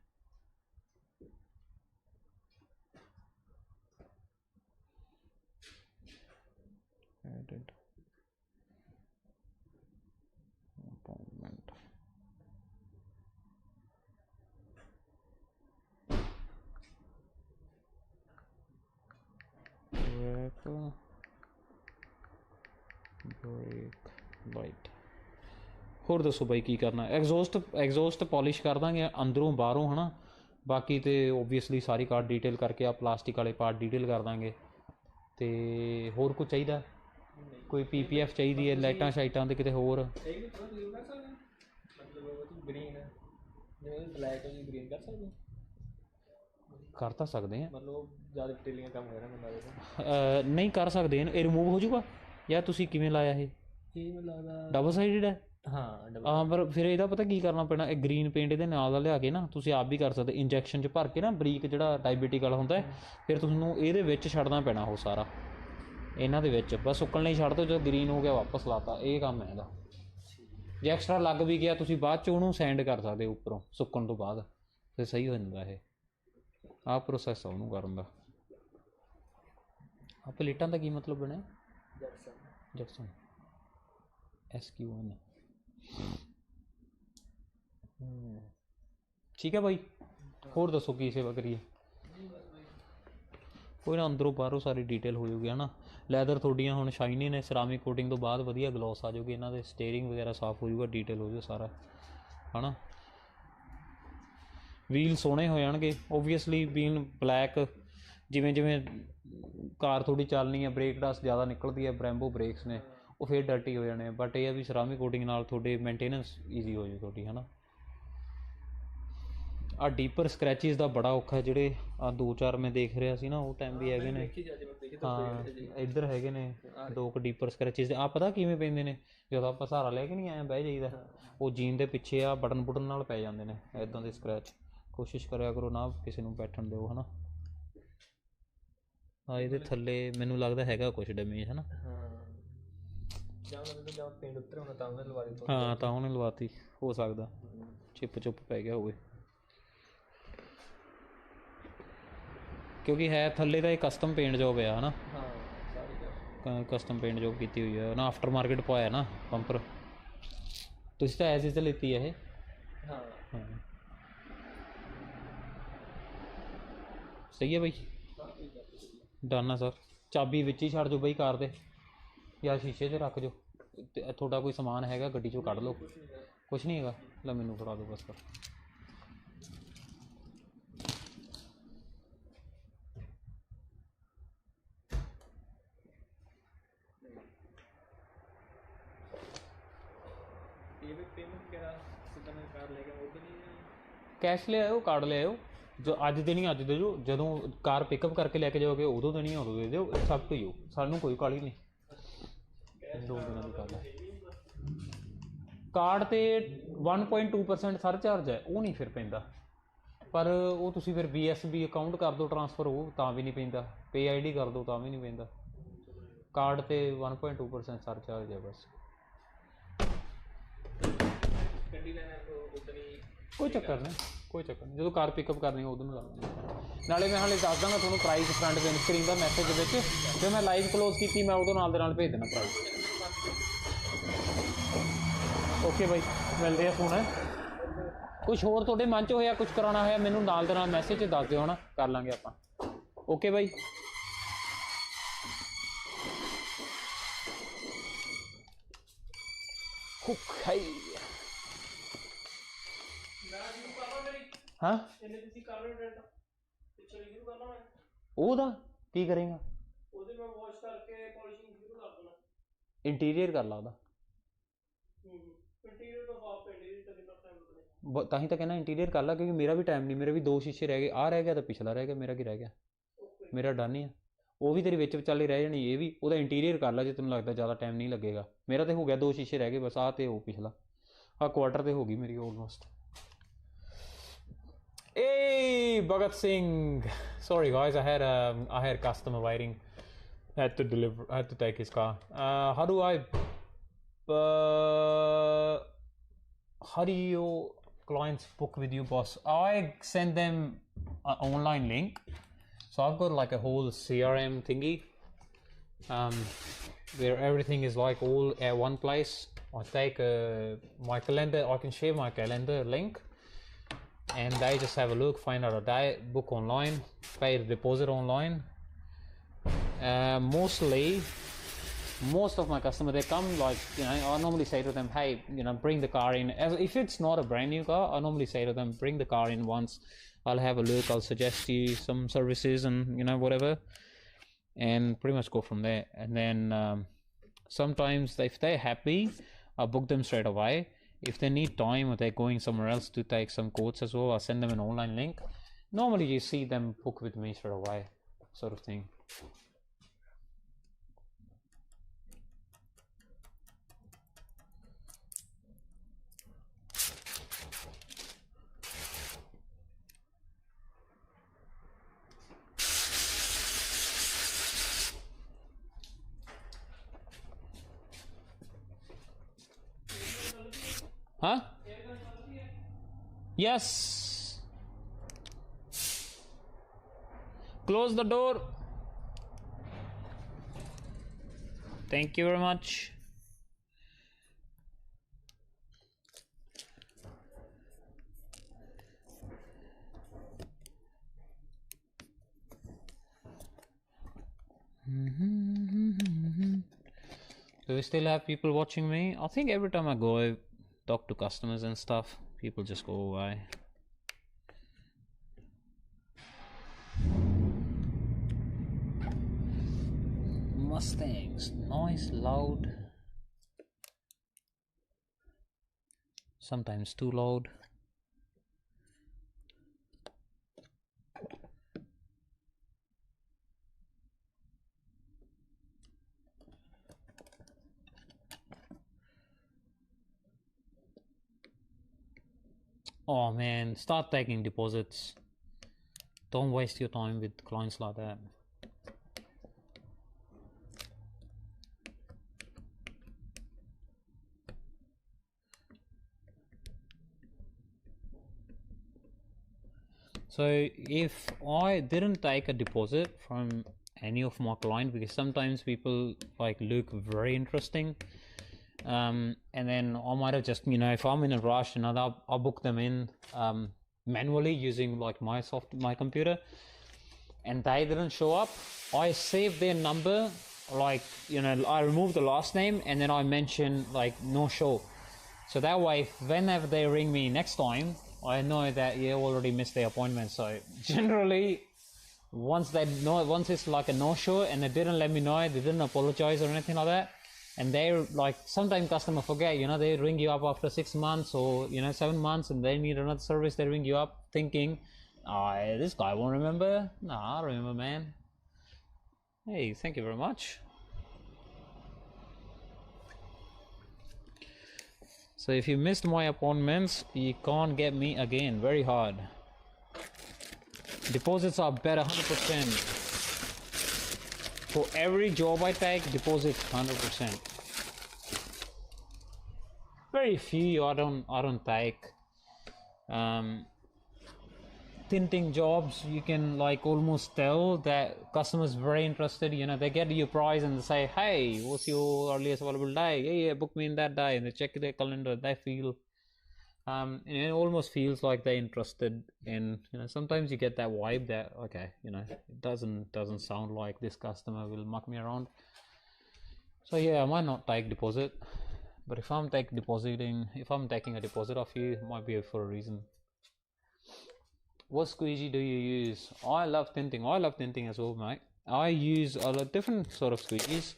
ਲਾਈਟ ਹੋਰ ਦੱਸੋ ਬਾਈ ਕੀ ਕਰਨਾ? ਐਗਜ਼ੋਸਟ ਪੋਲਿਸ਼ ਕਰ ਦਾਂਗੇ ਅੰਦਰੋਂ ਬਾਹਰੋਂ ਹੈ ਨਾ। ਬਾਕੀ ਤਾਂ ਓਬਵੀਅਸਲੀ ਸਾਰੀ ਕਾਰ ਡੀਟੇਲ ਕਰਕੇ ਆ ਪਲਾਸਟਿਕ ਵਾਲੇ ਪਾਰਟ ਡੀਟੇਲ ਕਰ ਦਾਂਗੇ। ਅਤੇ ਹੋਰ ਕੁਝ ਚਾਹੀਦਾ? ਕੋਈ PPF ਚਾਹੀਦੀ ਹੈ ਲਾਈਟਾਂ ਸ਼ਾਈਟਾਂ ਦੇ ਕਿਤੇ ਹੋਰ? ਕਰ ਤਾਂ ਸਕਦੇ ਹਾਂ, ਨਹੀਂ ਕਰ ਸਕਦੇ ਇਹ ਰਿਮੂਵ ਹੋ ਜੂਗਾ ਜਾਂ ਤੁਸੀਂ ਕਿਵੇਂ ਲਾਇਆ? ਇਹ ਡਬਲ ਸਾਈਡਡ ਹੈ। ਹਾਂ ਪਰ ਫਿਰ ਇਹਦਾ ਪਤਾ ਕੀ ਕਰਨਾ ਪੈਣਾ, ਇਹ ਗਰੀਨ ਪੇਂਟ ਇਹਦੇ ਨਾਲ ਦਾ ਲਿਆ ਕੇ ਨਾ ਤੁਸੀਂ ਆਪ ਵੀ ਕਰ ਸਕਦੇ, ਇੰਜੈਕਸ਼ਨ 'ਚ ਭਰ ਕੇ ਨਾ ਬਰੀਕ ਜਿਹੜਾ ਡਾਇਬੀਟਿਕ ਵਾਲਾ ਹੁੰਦਾ, ਫਿਰ ਤੁਹਾਨੂੰ ਇਹਦੇ ਵਿੱਚ ਛੱਡਣਾ ਪੈਣਾ ਉਹ ਸਾਰਾ, ਇਹਨਾਂ ਦੇ ਵਿੱਚ ਬਸ ਸੁੱਕਣ ਲਈ ਛੱਡ ਦਿਓ। ਜਦੋਂ ਗਰੀਨ ਹੋ ਗਿਆ ਵਾਪਸ ਲਾਤਾ, ਇਹ ਕੰਮ ਹੈ ਇਹਦਾ। ਜੇ ਐਕਸਟਰਾ ਲੱਗ ਵੀ ਗਿਆ ਤੁਸੀਂ ਬਾਅਦ 'ਚ ਉਹਨੂੰ ਸੈਂਡ ਕਰ ਸਕਦੇ ਉੱਪਰੋਂ, ਸੁੱਕਣ ਤੋਂ ਬਾਅਦ ਫਿਰ ਸਹੀ ਹੋ ਜਾਂਦਾ ਇਹ। ਆਹ ਪ੍ਰੋਸੈਸ ਆ ਉਹਨੂੰ ਕਰਨ ਦਾ। ਆਹ ਪਲੇਟਾਂ ਦਾ ਕੀ ਮਤਲਬ ਬਣਿਆ? Jackson SQ1। ਠੀਕ ਹੈ ਬਾਈ, ਹੋਰ ਦੱਸੋ ਕੀ ਸੇਵਾ ਕਰੀਏ? ਕੋਈ ਨਾ, ਅੰਦਰੋਂ ਬਾਹਰੋਂ ਸਾਰੀ ਡੀਟੇਲ ਹੋ ਜੂਗੀ ਹੈ ਨਾ। ਲੈਦਰ ਤੁਹਾਡੀਆਂ ਹੁਣ ਸ਼ਾਈਨੀ ਨੇ, ਸਰਾਮਿਕ ਕੋਟਿੰਗ ਤੋਂ ਬਾਅਦ ਵਧੀਆ ਗਲੋਸ ਆ ਜਾਊਗੀ ਇਹਨਾਂ ਦੇ, ਸਟੇਅਰਿੰਗ ਵਗੈਰਾ ਸਾਫ਼ ਹੋ ਜੂਗਾ, ਡੀਟੇਲ ਹੋ ਜੂ ਸਾਰਾ ਹੈ ਨਾ। ਵੀਲ ਸੋਹਣੇ ਹੋ ਜਾਣਗੇ ਓਬਵੀਅਸਲੀ, ਵੀਲ ਬਲੈਕ। ਜਿਵੇਂ ਜਿਵੇਂ ਕਾਰ ਥੋੜੀ ਚੱਲਣੀ ਹੈ, ਬ੍ਰੇਕ ਡਸਟ ਜ਼ਿਆਦਾ ਨਿਕਲਦੀ ਹੈ, ਬ੍ਰੈਂਬੋ ਬ੍ਰੇਕਸ ਨੇ, ਉਹ ਫਿਰ ਡਰਟੀ ਹੋ ਜਾਣੇ। ਬਟ ਇਹ ਆ ਵੀ ਸਰਾਮਿਕ ਕੋਟਿੰਗ ਨਾਲ ਤੁਹਾਡੇ ਮੇਨਟੇਨੈਂਸ ਈਜ਼ੀ ਹੋ ਜਾਊ ਤੁਹਾਡੀ ਹੈ ਨਾ। ਆਹ ਡੀਪਰ ਸਕ੍ਰੈਚਿਸ ਦਾ ਬੜਾ ਔਖਾ, ਜਿਹੜੇ ਆਹ 2-4 ਮੈਂ ਦੇਖ ਰਿਹਾ ਸੀ ਨਾ ਉਹ ਟਾਈਮ ਵੀ ਹੈਗੇ ਨੇ। ਹਾਂ ਇੱਧਰ ਹੈਗੇ ਨੇ 2 ਕੁ ਡੀਪਰ ਸਕ੍ਰੈਚਿਸ। ਆਹ ਪਤਾ ਕਿਵੇਂ ਪੈਂਦੇ ਨੇ? ਜਦੋਂ ਆਪਾਂ ਸਹਾਰਾ ਲੈ ਕੇ ਨਹੀਂ ਆਏ ਬਹਿ ਜਾਈਦਾ, ਉਹ ਜੀਨ ਦੇ ਪਿੱਛੇ ਆ ਬਟਨ ਬੁਟਨ ਨਾਲ ਪੈ ਜਾਂਦੇ ਨੇ ਇੱਦਾਂ ਦੇ ਸਕ੍ਰੈਚ। ਕੋਸ਼ਿਸ਼ ਕਰਿਆ ਕਰੋ ਨਾ ਕਿਸੇ ਨੂੰ ਬੈਠਣ ਦਿਓ ਹੈ ਨਾ। ਹਾਂ ਇਹਦੇ ਥੱਲੇ ਮੈਨੂੰ ਲੱਗਦਾ ਹੈਗਾ ਕੁਛ ਡੈਮੇਜ ਹੈ ਨਾ। ਹਾਂ ਤਾਂ ਉਹਨੇ ਲਵਾਤੀ, ਹੋ ਸਕਦਾ ਚਿੱਪ ਚੁੱਪ ਪੈ ਗਿਆ ਹੋਵੇ, ਕਿਉਂਕਿ ਹੈ ਥੱਲੇ ਤਾਂ ਇਹ ਕਸਟਮ ਪੇਂਟ ਜੋਬ ਆ ਹੈ ਨਾ। ਕਸਟਮ ਪੇਂਟ ਜੋਬ ਕੀਤੀ ਹੋਈ ਹੈ ਨਾ, ਆਫਟਰ ਮਾਰਕੀਟ ਪਵਾਇਆ ਨਾ ਪੰਪਰ। ਤੁਸੀਂ ਤਾਂ ਐਜ਼ ਇਜ਼ ਲਿੱਤੀ ਹੈ ਇਹ? ਹਾਂ ਸਹੀ ਹੈ ਬਾਈ, ਡਨ ਆ ਸਰ। ਚਾਬੀ ਵਿੱਚ ਹੀ ਛੱਡ ਜਾਓ ਬਾਈ ਕਾਰ ਦੇ, ਜਾਂ ਸ਼ੀਸ਼ੇ 'ਚ ਰੱਖ ਜਾਓ। ਅਤੇ ਤੁਹਾਡਾ ਕੋਈ ਸਮਾਨ ਹੈਗਾ ਗੱਡੀ 'ਚੋਂ ਕੱਢ ਲਓ। ਕੁਛ ਨਹੀਂ ਹੈਗਾ, ਲੈ ਮੈਨੂੰ ਫੜਾ ਦਿਓ ਬਸ ਫਿਰ। ਕੈਸ਼ ਲੈ ਆਇਓ, ਕਾਰਡ ਲੈ ਆਇਓ। ਜੋ ਅੱਜ ਦੇਣੀ ਅੱਜ ਦੇ ਦਿਓ, ਜਦੋਂ ਕਾਰ ਪਿਕਅਪ ਕਰਕੇ ਲੈ ਕੇ ਜਾਓਗੇ ਉਦੋਂ ਦੇਣੀ ਉਦੋਂ ਦੇ ਦਿਓ। ਸਭ ਤੋਂ ਹੀ ਹੋ, ਸਾਨੂੰ ਕੋਈ ਕਾਹਲੀ ਨਹੀਂ, 2 ਦਿਨਾਂ ਦੀ ਗੱਲ ਹੈ। ਕਾਰਡ 'ਤੇ 1.2% ਸਰਚਾਰਜ ਹੈ, ਉਹ ਨਹੀਂ ਫਿਰ ਪੈਂਦਾ। ਪਰ ਉਹ ਤੁਸੀਂ ਫਿਰ BSB ਅਕਾਊਂਟ ਕਰ ਦਿਓ ਟਰਾਂਸਫਰ, ਉਹ ਤਾਂ ਵੀ ਨਹੀਂ ਪੈਂਦਾ। ਪੇ ID ਕਰ ਦਿਓ ਤਾਂ ਵੀ ਨਹੀਂ ਪੈਂਦਾ। ਕਾਰਡ 'ਤੇ 1.2% ਸਰਚਾਰਜ ਹੈ ਬਸ। ਕੋਈ ਚੱਕਰ ਨਹੀਂ, ਕੋਈ ਚੱਕਰ ਨਹੀਂ। ਜਦੋਂ ਕਾਰ ਪਿਕਅਪ ਕਰਨੀ ਉਦੋਂ ਨੂੰ ਲਾ ਲਾਂਗੇ। ਨਾਲੇ ਮੈਂ ਹਾਲੇ ਦੱਸ ਦਾਂਗਾ ਤੁਹਾਨੂੰ ਪ੍ਰਾਈਸ ਫਰੰਟ ਵਿੰਡ ਸਕਰੀਨ ਦਾ ਮੈਸੇਜ ਵਿੱਚ। ਜਦੋਂ ਮੈਂ ਲਾਈਵ ਕਲੋਜ਼ ਕੀਤੀ ਮੈਂ ਉਦੋਂ ਨਾਲ ਦੇ ਨਾਲ ਭੇਜ ਦੇਣਾ ਪ੍ਰਾਈਸ। ਓਕੇ ਬਾਈ, ਮਿਲਦੇ ਆ ਫੋਨ ਹੈ। ਕੁਝ ਹੋਰ ਤੁਹਾਡੇ ਮਨ 'ਚ ਹੋਇਆ ਕੁਝ ਕਰਾਉਣਾ ਹੋਇਆ ਮੈਨੂੰ ਨਾਲ ਦੇ ਨਾਲ ਮੈਸੇਜ 'ਚ ਦੱਸ ਦਿਓ, ਨਾ ਕਰ ਲਾਂਗੇ ਆਪਾਂ। ਓਕੇ ਬਾਈ। ਓਕੇ ਹਾਂ ਉਹਦਾ ਕੀ ਕਰੇਗਾ? ਇੰਟੀਰੀਅਰ ਕਰ ਲਾ ਉਹਦਾ। ਤਾਂ ਹੀ ਤਾਂ ਕਹਿੰਦਾ ਇੰਟੀਰੀਅਰ ਕਰ ਲਾ, ਕਿਉਂਕਿ ਮੇਰਾ ਵੀ ਟਾਈਮ ਨਹੀਂ, ਮੇਰੇ ਵੀ 2 ਸ਼ੀਸ਼ੇ ਰਹਿ ਗਏ, ਆਹ ਰਹਿ ਗਿਆ ਤਾਂ ਪਿਛਲਾ ਰਹਿ ਗਿਆ, ਮੇਰਾ ਕੀ ਰਹਿ ਗਿਆ? ਮੇਰਾ ਡਨ ਹੀ ਆ। ਉਹ ਵੀ ਤੇਰੀ ਵਿੱਚ ਵਿਚਾਲੇ ਰਹਿ ਜਾਣੀ, ਇਹ ਵੀ। ਉਹਦਾ ਇੰਟੀਰੀਅਰ ਕਰ ਲਾ ਜੇ ਤੈਨੂੰ ਲੱਗਦਾ ਜ਼ਿਆਦਾ ਟਾਈਮ ਨਹੀਂ ਲੱਗੇਗਾ। ਮੇਰਾ ਤਾਂ ਹੋ ਗਿਆ 2 ਸ਼ੀਸ਼ੇ ਰਹਿ ਗਏ ਬਸ, ਆਹ ਤੇ ਉਹ ਪਿਛਲਾ, ਆਹ ਕੁਆਟਰ ਤੇ ਹੋ ਗਈ ਮੇਰੀ almost. Hey, Bhagat Singh. Sorry guys, I had customer waiting. I had to take his car. How do your clients book with you, boss? I send them an online link. So I've got like a whole CRM thingy, where everything is like all at one place. I take my calendar. I can share my calendar link. And they just have a look, find out a day, book online, pay the deposit online. Most of my customers, they come like, I normally say to them, hey, bring the car in. If it's not a brand new car, I normally say to them, bring the car in once. I'll have a look, I'll suggest you some services and whatever, and pretty much go from there. And then sometimes if they're happy, I'll book them straight away. If they need time or they're going somewhere else to take some quotes as well, I'll send them an online link. Normally you see them book with me straight away, sort of thing. Huh? Yes. Close the door. Thank you very much. Do we still have people watching me? I think every time I go, I talk to customers and stuff, people just go away. Mustangs, nice, loud, sometimes too loud. Oh man, start taking deposits. Don't waste your time with clients like that. So if I didn't take a deposit from any of my clients, because sometimes people like look very interesting, and then I might have just, if I'm in a rush, I'll book them in manually using like my computer, and they didn't show up. I save their number, like I remove the last name and then I mention like no show, so that way whenever they ring me next time, I know that you already missed the appointment. So generally once it's like a no-show and they didn't let me know, they didn't apologize or anything like that, and they're like, sometimes customer forget, they ring you up after 6 months or 7 months and they need another service, they ring you up thinking, this guy won't remember. Nah, I remember, man. Hey, thank you very much. So if you missed my appointments, you can't get me again. Very hard. Deposits are better 100%. For every job I take, deposits 100%. Very few I don't take. Tinting jobs, you can like almost tell that customers very interested. They get your price and they say, hey, what's your earliest available day? Yeah, book me in that day, and they check their calendar. They feel it almost feels like they're interested in, sometimes you get that vibe that, okay, it doesn't sound like this customer will muck me around. So yeah, I might not take deposit, but if I'm taking a deposit off you, it might be for a reason. What squeegee do you use? I love tinting. I love tinting as well, mate. I use a lot of different sort of squeegees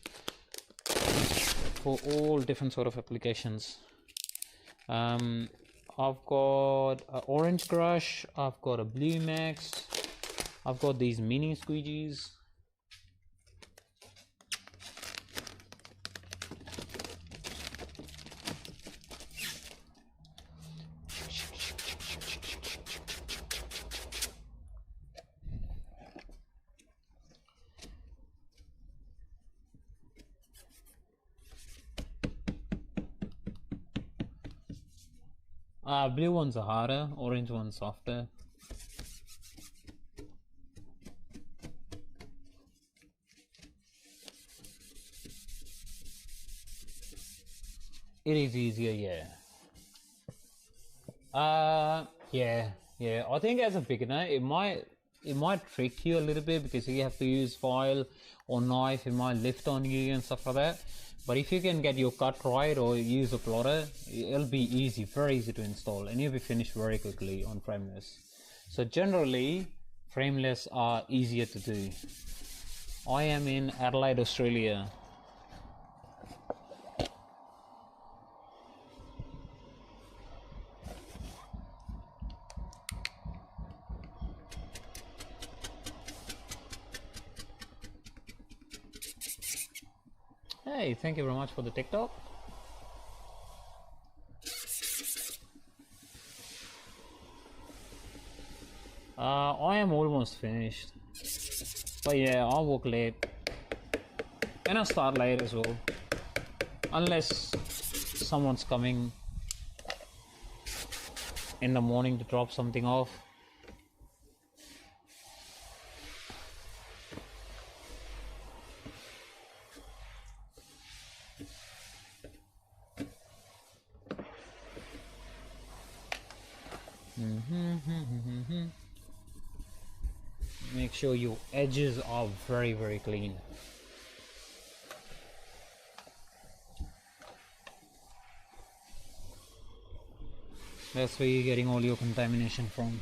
for all different sort of applications. I've got an orange crush, I've got a blue max, I've got these mini squeegees. Blue ones are harder, orange ones softer. It is easier, yeah. Yeah. I think as a beginner, it might trick you a little bit because you have to use file or knife. It might lift on you and stuff like that. But if you can get your cut right or use a plotter, it'll be easy, very easy to install, and you'll be finished very quickly on Frameless. So generally, Frameless are easier to do. I am in Adelaide, Australia. Hey, thank you very much for the TikTok. I am almost finished. But yeah, I'll work late. And I'll start late as well. Unless someone's coming in the morning to drop something off. Make sure your edges are very, very clean. That's where you're getting all your contamination from.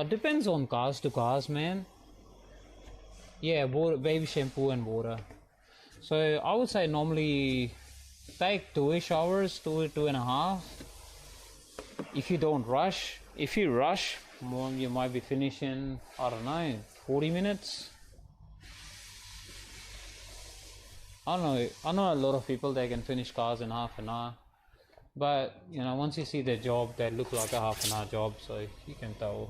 Depends on cars to cars, man. Yeah, baby shampoo and water. So I would say normally take 2-ish hours, 2.5. If you don't rush. If you rush, you might be finishing, I don't know, 40 minutes. I know a lot of people, they can finish cars in half an hour. But, once you see their job, they look like a half an hour job, so you can tell.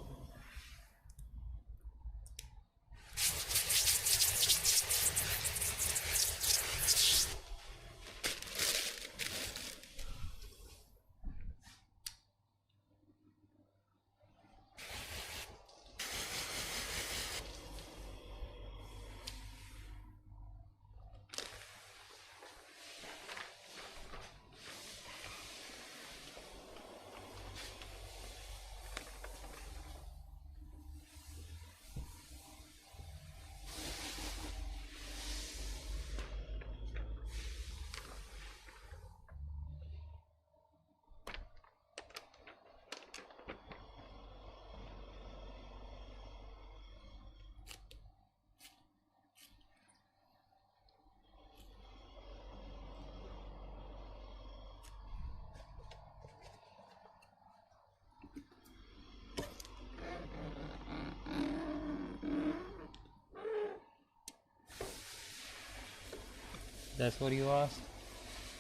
That's what you asked?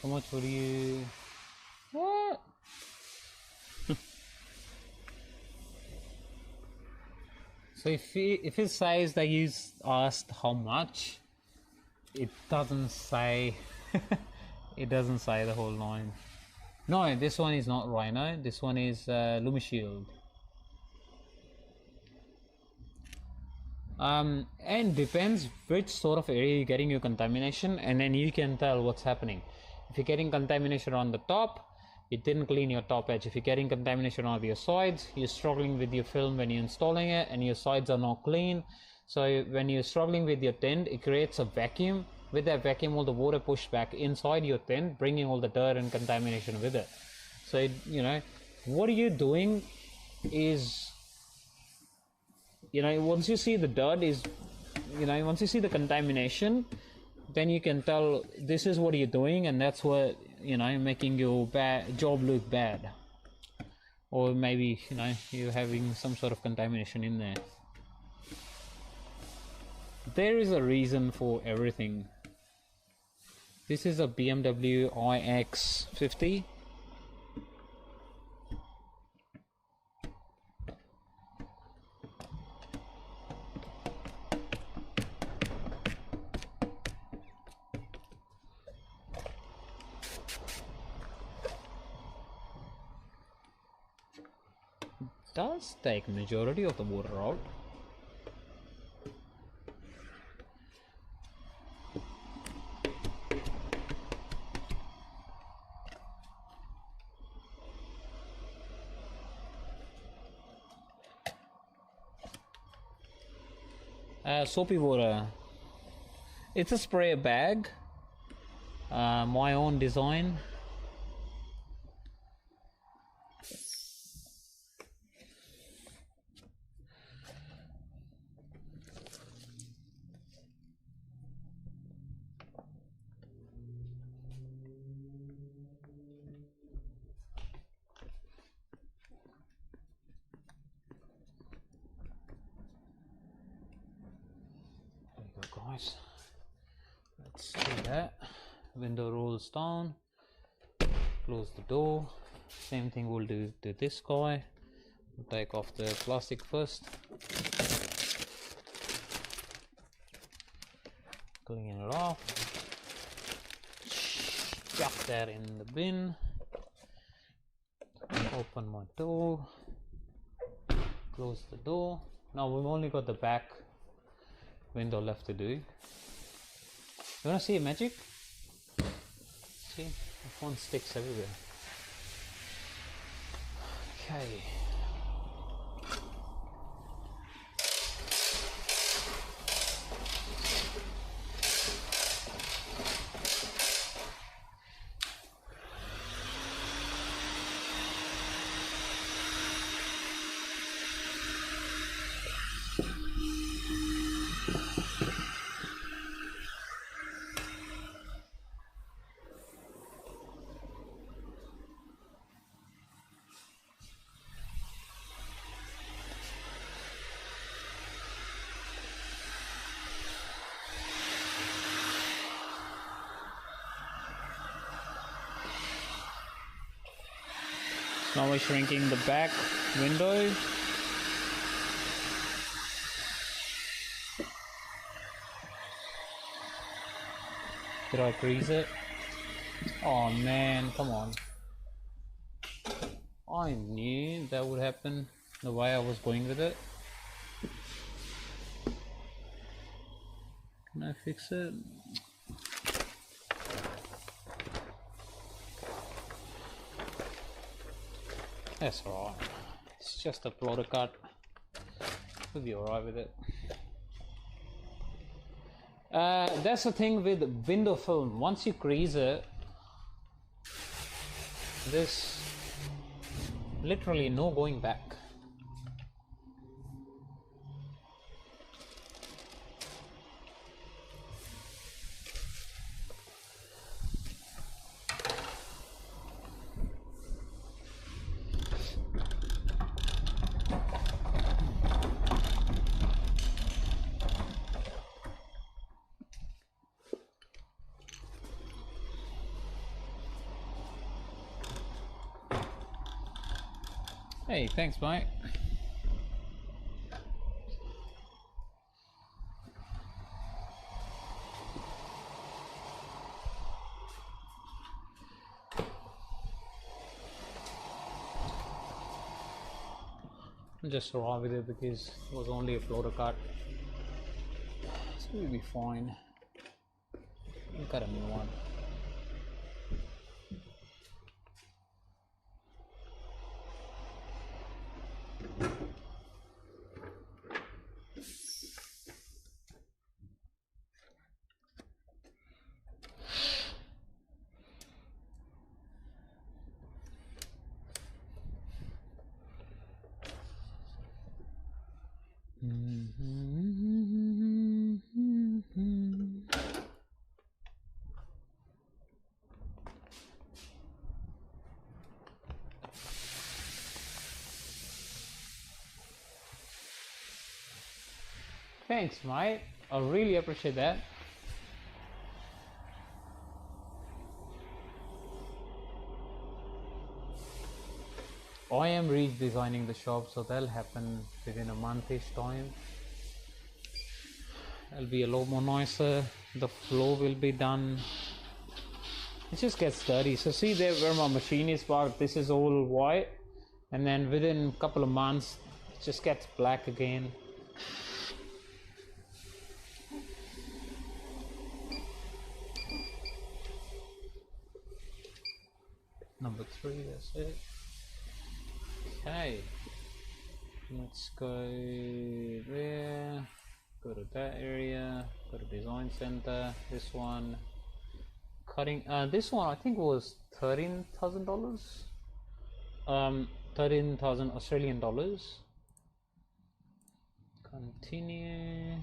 How much would you... What? So if it says that you asked how much, it doesn't say... it doesn't say the whole line. No, this one is not Rhino. This one is Lumishield. And depends which sort of area you're getting your contamination, and then you can tell what's happening. If you're getting contamination on the top, it didn't clean your top edge. If you're getting contamination on your sides, you're struggling with your film when you're installing it and your sides are not clean. So when you're struggling with your tint, it creates a vacuum. With that vacuum, all the water pushed back inside your tint, bringing all the dirt and contamination with it. So you know what you're doing is, you know, once you see the dirt is, you know, once you see the contamination, then you can tell this is what you're doing, and that's what, you know, making your job look bad. Or maybe, you know, you're having some sort of contamination in there. There is a reason for everything. This is a BMW iX50. Does take majority of the water out. Soapy water. It's a spray bag, my own design. Guys, let's do that. Window rolls down, close the door. Same thing we'll do to this guy. We'll take off the plastic first, clean it off, chuck that in the bin, open my door, close the door. Now we've only got the back window left to do. You wanna see a magic? See, the phone sticks everywhere. Okay. Now we're shrinking the back window. Did I crease it? Oh man, come on. I knew that would happen the way I was going with it. Can I fix it? That's alright. It's just a plotter cut. We'll be alright with it. That's the thing with window film. Once you crease it, there's literally no going back. Hey, thanks, mate. I'm just raw with it because it was only a floater cut. So we'll be fine. We've got a new one. Thanks, mate. I really appreciate that. I am redesigning the shop, so that'll happen within a month-ish time. It'll be a lot more nicer. The floor will be done. It just gets dirty. So see there where my machine is parked, this is all white, and then within a couple of months it just gets black again. Number 3, that's it. Okay, let's go there, go to that area, go to design center. This one, cutting, this one I think was $13,000, 13,000 Australian dollars. Continue.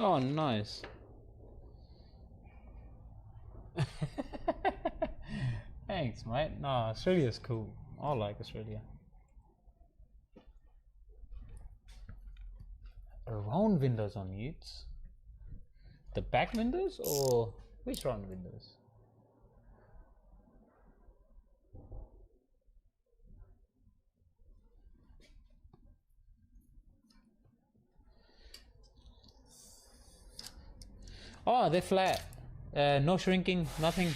Oh, nice. Thanks, mate. No, Australia's cool. I like Australia. Round windows on Utes? The back windows or which round windows? Oh, they're flat. No shrinking, nothing.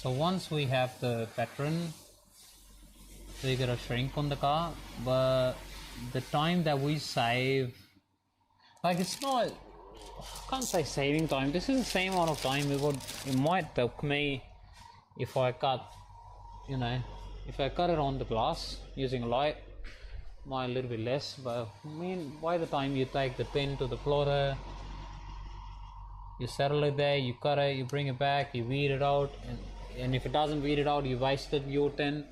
So once we have the pattern, we're gonna shrink on the car, but the time that we save, like it's not, I can't say saving time, this is the same amount of time it might take me if I cut, you know, if I cut it on the glass using a light, might a little bit less, but I mean by the time you take the pen to the plotter, you settle it there, you cut it, you bring it back, you weed it out, and if it doesn't weed it out, you wasted your tint.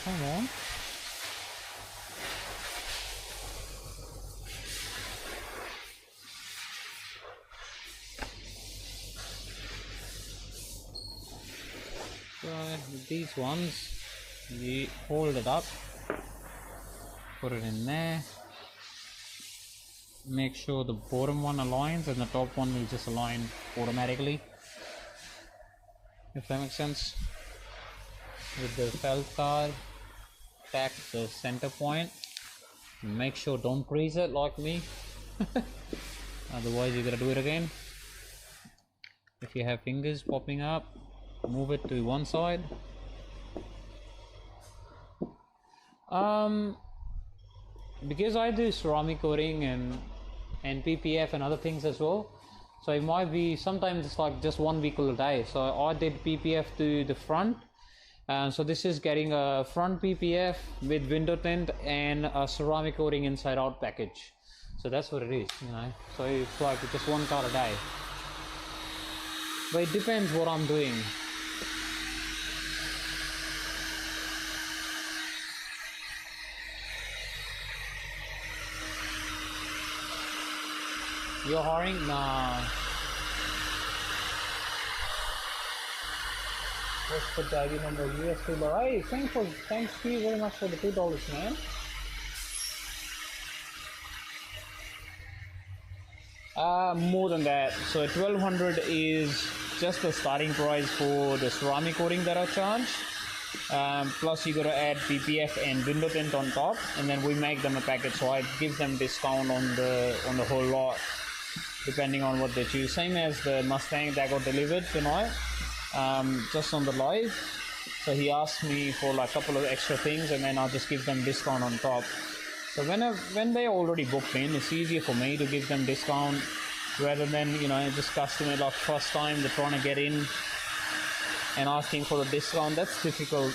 Come on. with these ones, you hold it up, put it in there, make sure the bottom one aligns and the top one will just align automatically, if that makes sense. With the felt card, tack the center point, make sure don't crease it like me, otherwise you gotta do it again. If you have fingers popping up, move it to one side. Because I do ceramic coating and PPF and other things as well, so it might be sometimes it's like just one vehicle a day. So I did PPF to the front, and so this is getting a front PPF with window tint and a ceramic coating inside out package. So that's what it is, you know. So it's like just one car a day, but it depends what I'm doing. You're hiring? Nah. Let's put the ID number USB bar. Hey, thanks to you very much for the $2, man. More than that. So 1200 is just the starting price for the ceramic coating that I charge. Plus you gotta add PPF and window tint on top, and then we make them a package, so I give them discount on the whole lot, depending on what they choose. Same as the Mustang that got delivered tonight, just on the live. So he asked me for like a couple of extra things, and then I'll just give them discount on top. So when they already booked in, it's easier for me to give them discount rather than, you know, just customer like first time they're trying to get in and asking for a discount. That's difficult.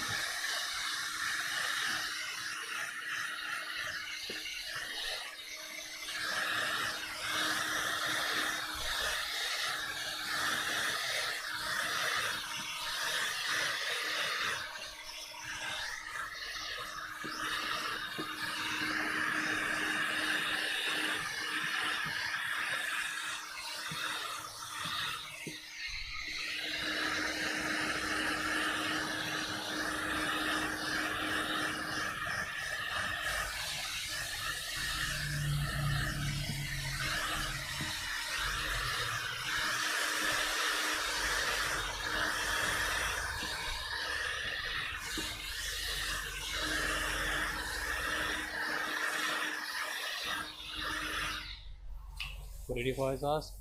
What did you guys ask?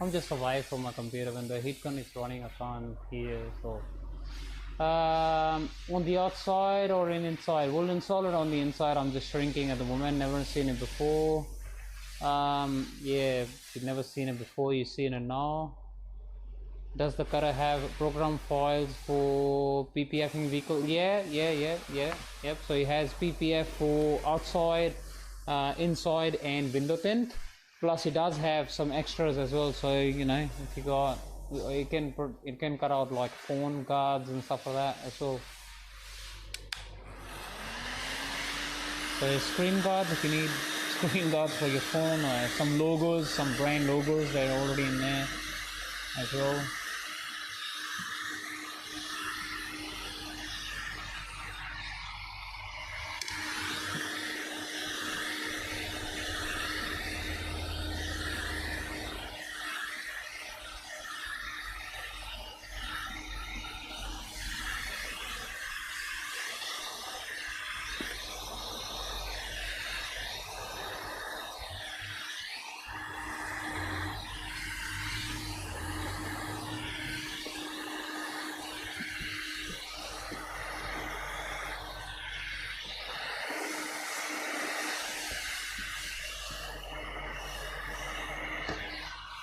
I'm just away from my computer. When the heat gun is running, I can't hear. So on the outside or inside? We'll install it on the inside. I'm just shrinking at the moment. Never seen it before. Yeah, you've never seen it before. You've seen it now. Does the cutter have program files for PPFing vehicle? Yep. So it has PPF for outside, inside, and window tint. Plus, it does have some extras as well. So you know, if you got, it can cut out like phone cards and stuff like that as well. So screen guards, if you need screen guards for your phone, or some logos, some brand logos, they're already in there as well.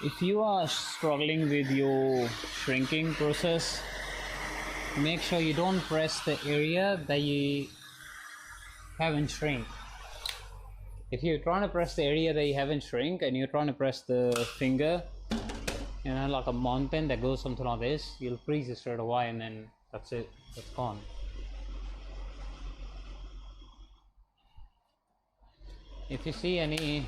If you are struggling with your shrinking process, make sure you don't press the area that you haven't shrink. If you're trying to press the area that you haven't shrink and you're trying to press the finger, you know, like a mountain that goes something like this, you'll freeze it straight away, and then that's it, that's gone. If you see any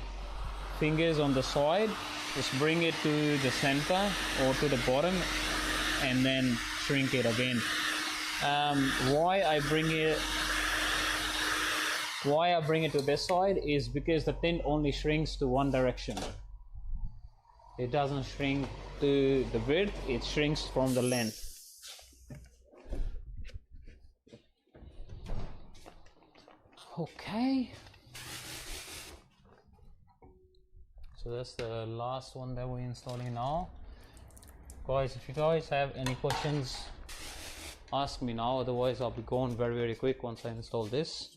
fingers on the side, just bring it to the center or to the bottom and then shrink it again. Why I bring it to this side is because the tint only shrinks to one direction. It doesn't shrink to the width, it shrinks from the length. Okay, so that's the last one that we're installing now. Guys, if you guys have any questions, ask me now, otherwise I'll be going very quick once I install this.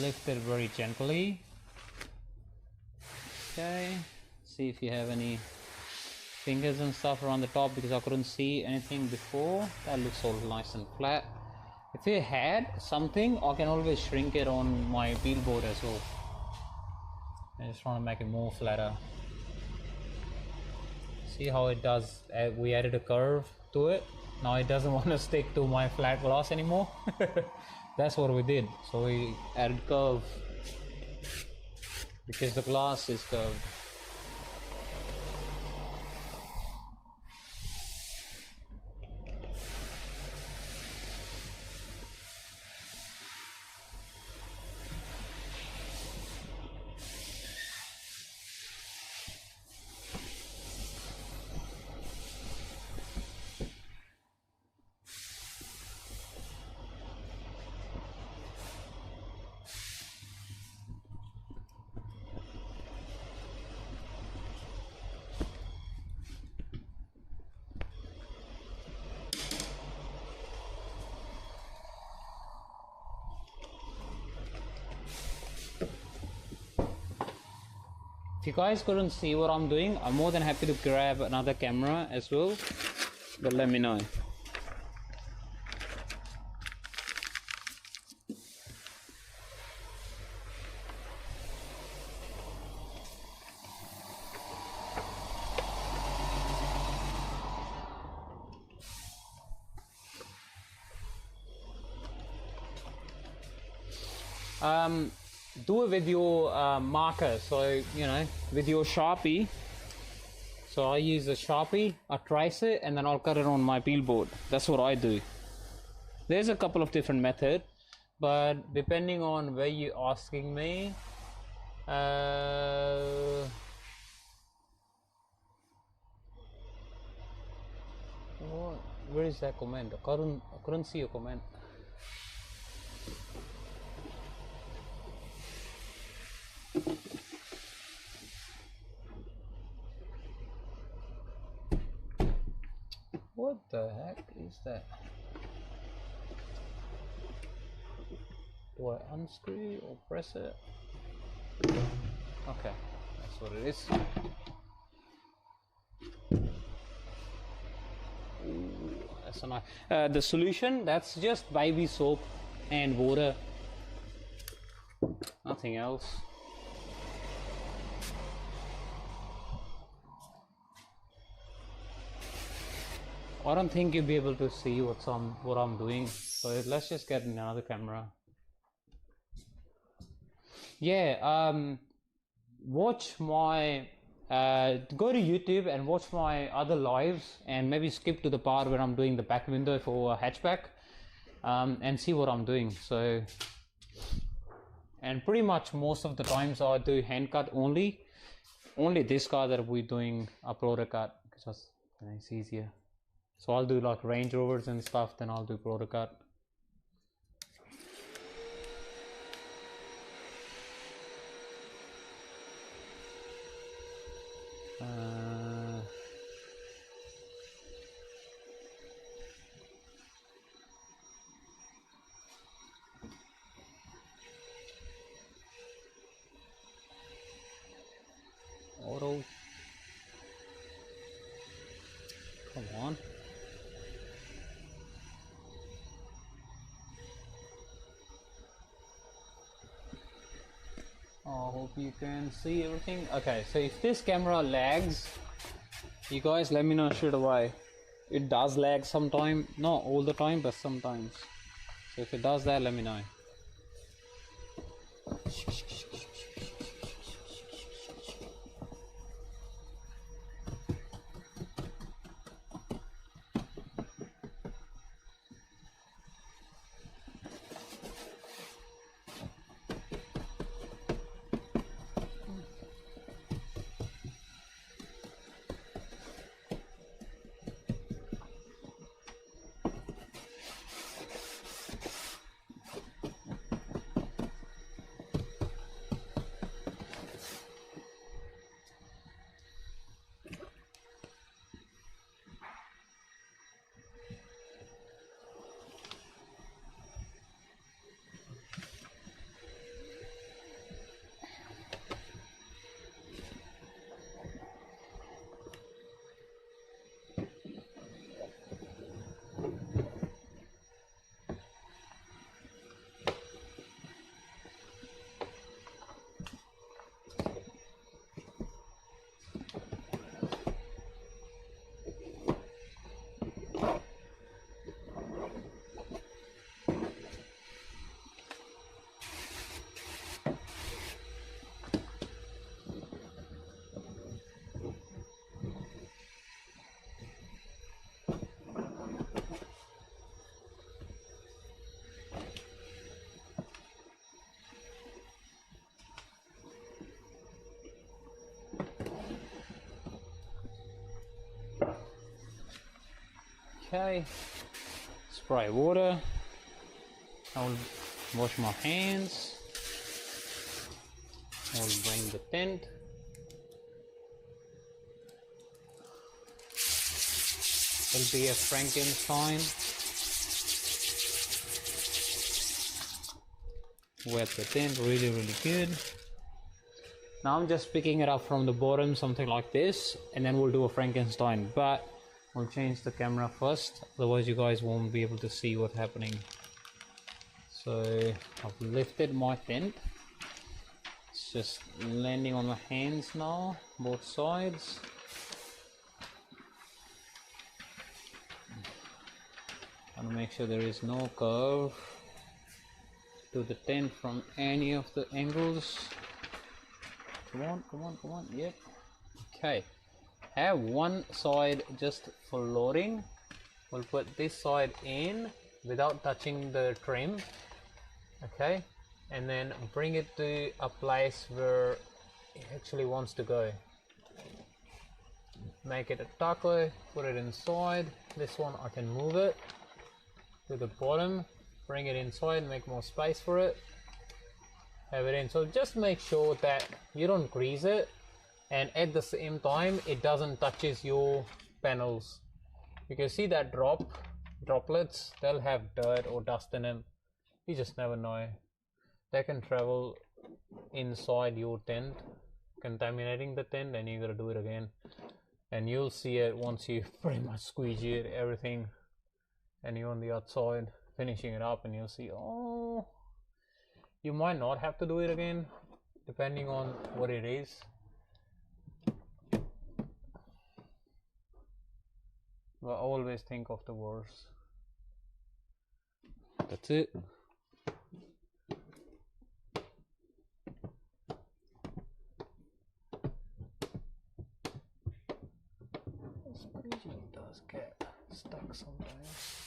Lift it very gently. Okay, see if you have any fingers and stuff around the top, because I couldn't see anything before. That looks all nice and flat. If you had something, I can always shrink it on my peel board as well. I just want to make it more flatter. See how it does? We added a curve to it. Now it doesn't want to stick to my flat glass anymore. That's what we did. So we added curve because the glass is curved. If you guys couldn't see what I'm doing, I'm more than happy to grab another camera as well, but let me know. Do it with your marker, so you know, with your Sharpie. So I use a Sharpie, I trace it, and then I'll cut it on my peel board. That's what I do. There's a couple of different methods, but depending on where you're asking me, where is that comment? I couldn't see a comment. What the heck is that? Do I unscrew or press it? Okay, that's what it is. Ooh, that's a nice. The solution, that's just baby soap and water, nothing else. I don't think you'll be able to see what I'm doing, so let's just get another camera. Yeah, watch my go to YouTube and watch my other lives, and maybe skip to the part where I'm doing the back window for a hatchback, and see what I'm doing. So, and pretty much most of the times I do hand cut only this car that we're doing uploader cut, because it's easier. So I'll do like Range Rovers and stuff, then I'll do uploader cut. Auto. Come on. I hope you can see everything. Okay, so if this camera lags, you guys let me know straight away. It does lag sometime, not all the time, but sometimes. So if it does that, let me know. Okay, spray water. I'll wash my hands. I'll bring the tint. It'll be a Frankenstein. Wet the tint really good. Now I'm just picking it up from the bottom, something like this, and then we'll do a Frankenstein, but we'll change the camera first, otherwise you guys won't be able to see what's happening. So I've lifted my tint. It's just landing on my hands now, both sides. And make sure there is no curve to the tint from any of the angles. Come on, yep. Okay, have one side just for loading. We'll put this side in without touching the trim. Okay, and then bring it to a place where it actually wants to go. Make it a taco, put it inside. This one I can move it to the bottom, bring it inside, make more space for it, have it in. So just make sure that you don't grease it, and at the same time it doesn't touches your panels, because see that droplets, they'll have dirt or dust in them. You just never know, they can travel inside your tint, contaminating the tint, and you gotta do it again, and you'll see it once you pretty much squeegee it everything and you're on the outside finishing it up, and you'll see, oh, you might not have to do it again depending on what it is. But always think of the worst. That's it. Squeegee does get stuck sometimes.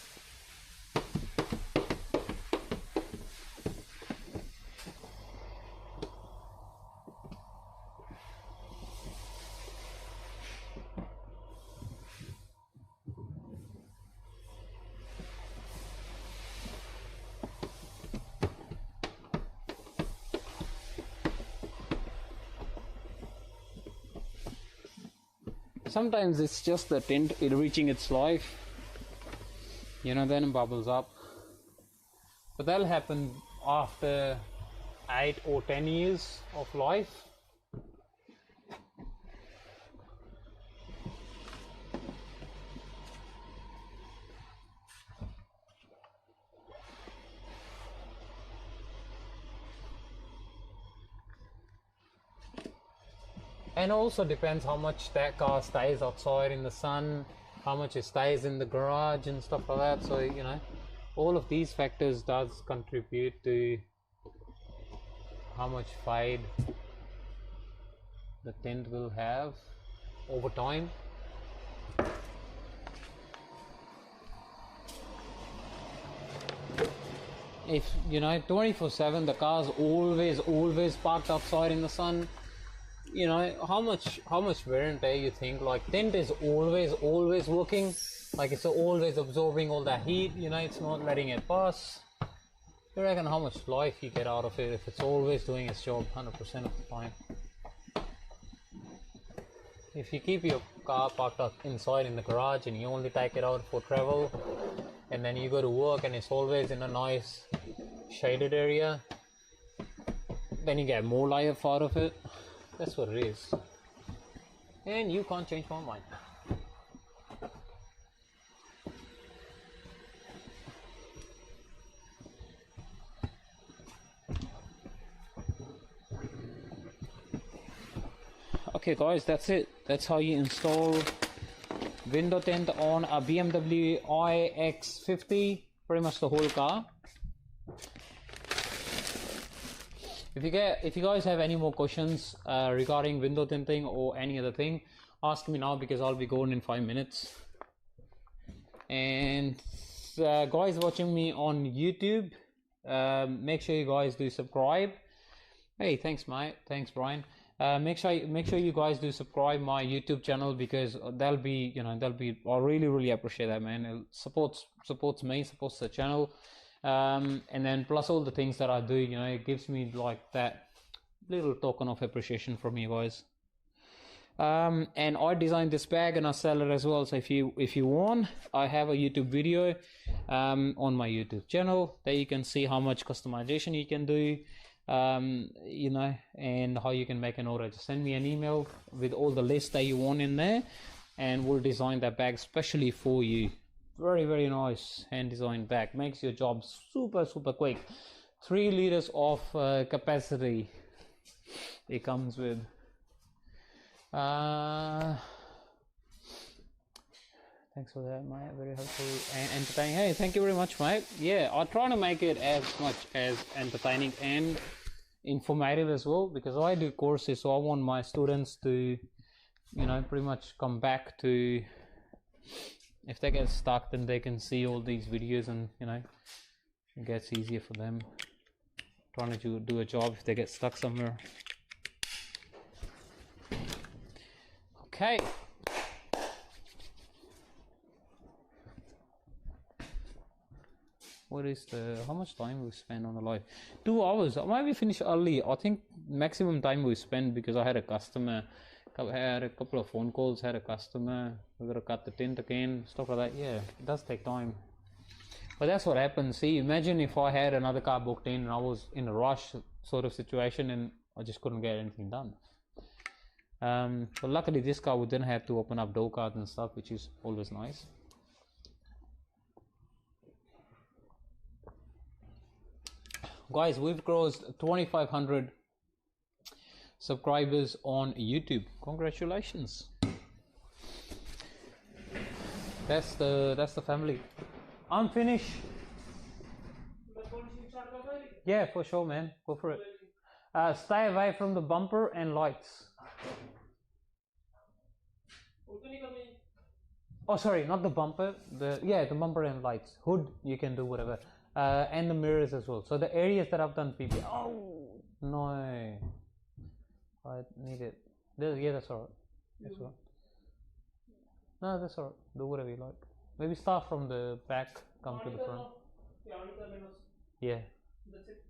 Sometimes it's just the tint reaching its life, you know, then it bubbles up. But that'll happen after 8 or 10 years of life. And also depends how much that car stays outside in the sun, how much it stays in the garage and stuff like that. So, you know, all of these factors does contribute to how much fade the tint will have over time. If, you know, 24/7 the car's always parked outside in the sun, you know, how much wear and tear you think? Like, tint is always working, like it's always absorbing all that heat, you know, it's not letting it pass. You reckon how much life you get out of it if it's always doing its job 100% of the time? If you keep your car parked up inside in the garage and you only take it out for travel, and then you go to work and it's always in a nice shaded area, then you get more life out of it. That's what it is. And you can't change my mind. Okay guys, that's it. That's how you install window tint on a BMW iX50, pretty much the whole car. If you guys have any more questions regarding window tinting or any other thing, ask me now, because I'll be going in 5 minutes. And guys watching me on YouTube, make sure you guys do subscribe. Hey, thanks mate, thanks Brian. Make sure you guys do subscribe my YouTube channel, because that'll be I really appreciate that, man. It supports me, supports the channel, and then plus all the things that I do, it gives me like that little token of appreciation from you guys. And I designed this bag and I sell it as well, so if you want, I have a YouTube video on my YouTube channel that you can see how much customization you can do, and how you can make an order. Just send me an email with all the lists that you want in there, and we'll design that bag specially for you. Very nice hand designed bag, makes your job super quick. 3 liters of capacity it comes with. Thanks for that, mate. Very helpful and entertaining. Hey, thank you very much, mate. Yeah, I try to make it as much as entertaining and informative as well, because I do courses, so I want my students to, pretty much come back to, if they get stuck, then they can see all these videos, and it gets easier for them trying to do a job if they get stuck somewhere. Okay. What is how much time we spent on the live? 2 hours. I might be finished early. I think maximum time we spent, because I had a customer, had a couple of phone calls, had a customer, we gotta cut the tint again, stuff like that. Yeah, it does take time. But that's what happens. See, imagine if I had another car booked in and I was in a rush sort of situation and I just couldn't get anything done. But luckily this car we didn't have to open up door cards and stuff, which is always nice. Guys, we've crossed 2,500 subscribers on YouTube. Congratulations. That's the family. I'm finished. Yeah, for sure, man. Go for it. Stay away from the bumper and lights. Oh, sorry, not the bumper. The bumper and lights. Hood, you can do whatever. And the mirrors as well. So the areas that I've done PP. Oh no, I need it. Yeah, that's alright. That's all right. No, that's alright. Do whatever you like. Maybe start from the back, come to the front. Yeah. That's it.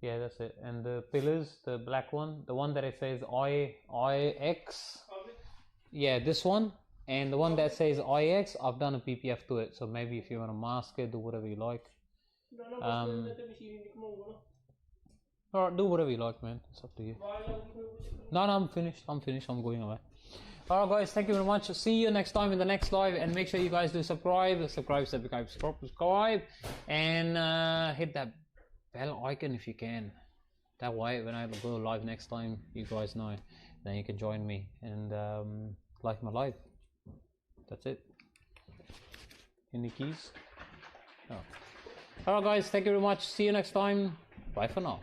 Yeah, that's it. And the pillars, the black one, the one that it says IX. Yeah, this one. And the one that says IX, I've done a PPF to it. So maybe if you want to mask it, do whatever you like. Alright, do whatever you like, man. It's up to you. No, I'm finished. I'm going away. Alright guys, thank you very much. See you next time in the next live, and make sure you guys do subscribe, and hit that bell icon if you can. That way when I go live next time, you guys know, then you can join me and like my live. That's it. Any keys? Oh. Alright guys, thank you very much. See you next time. Bye for now.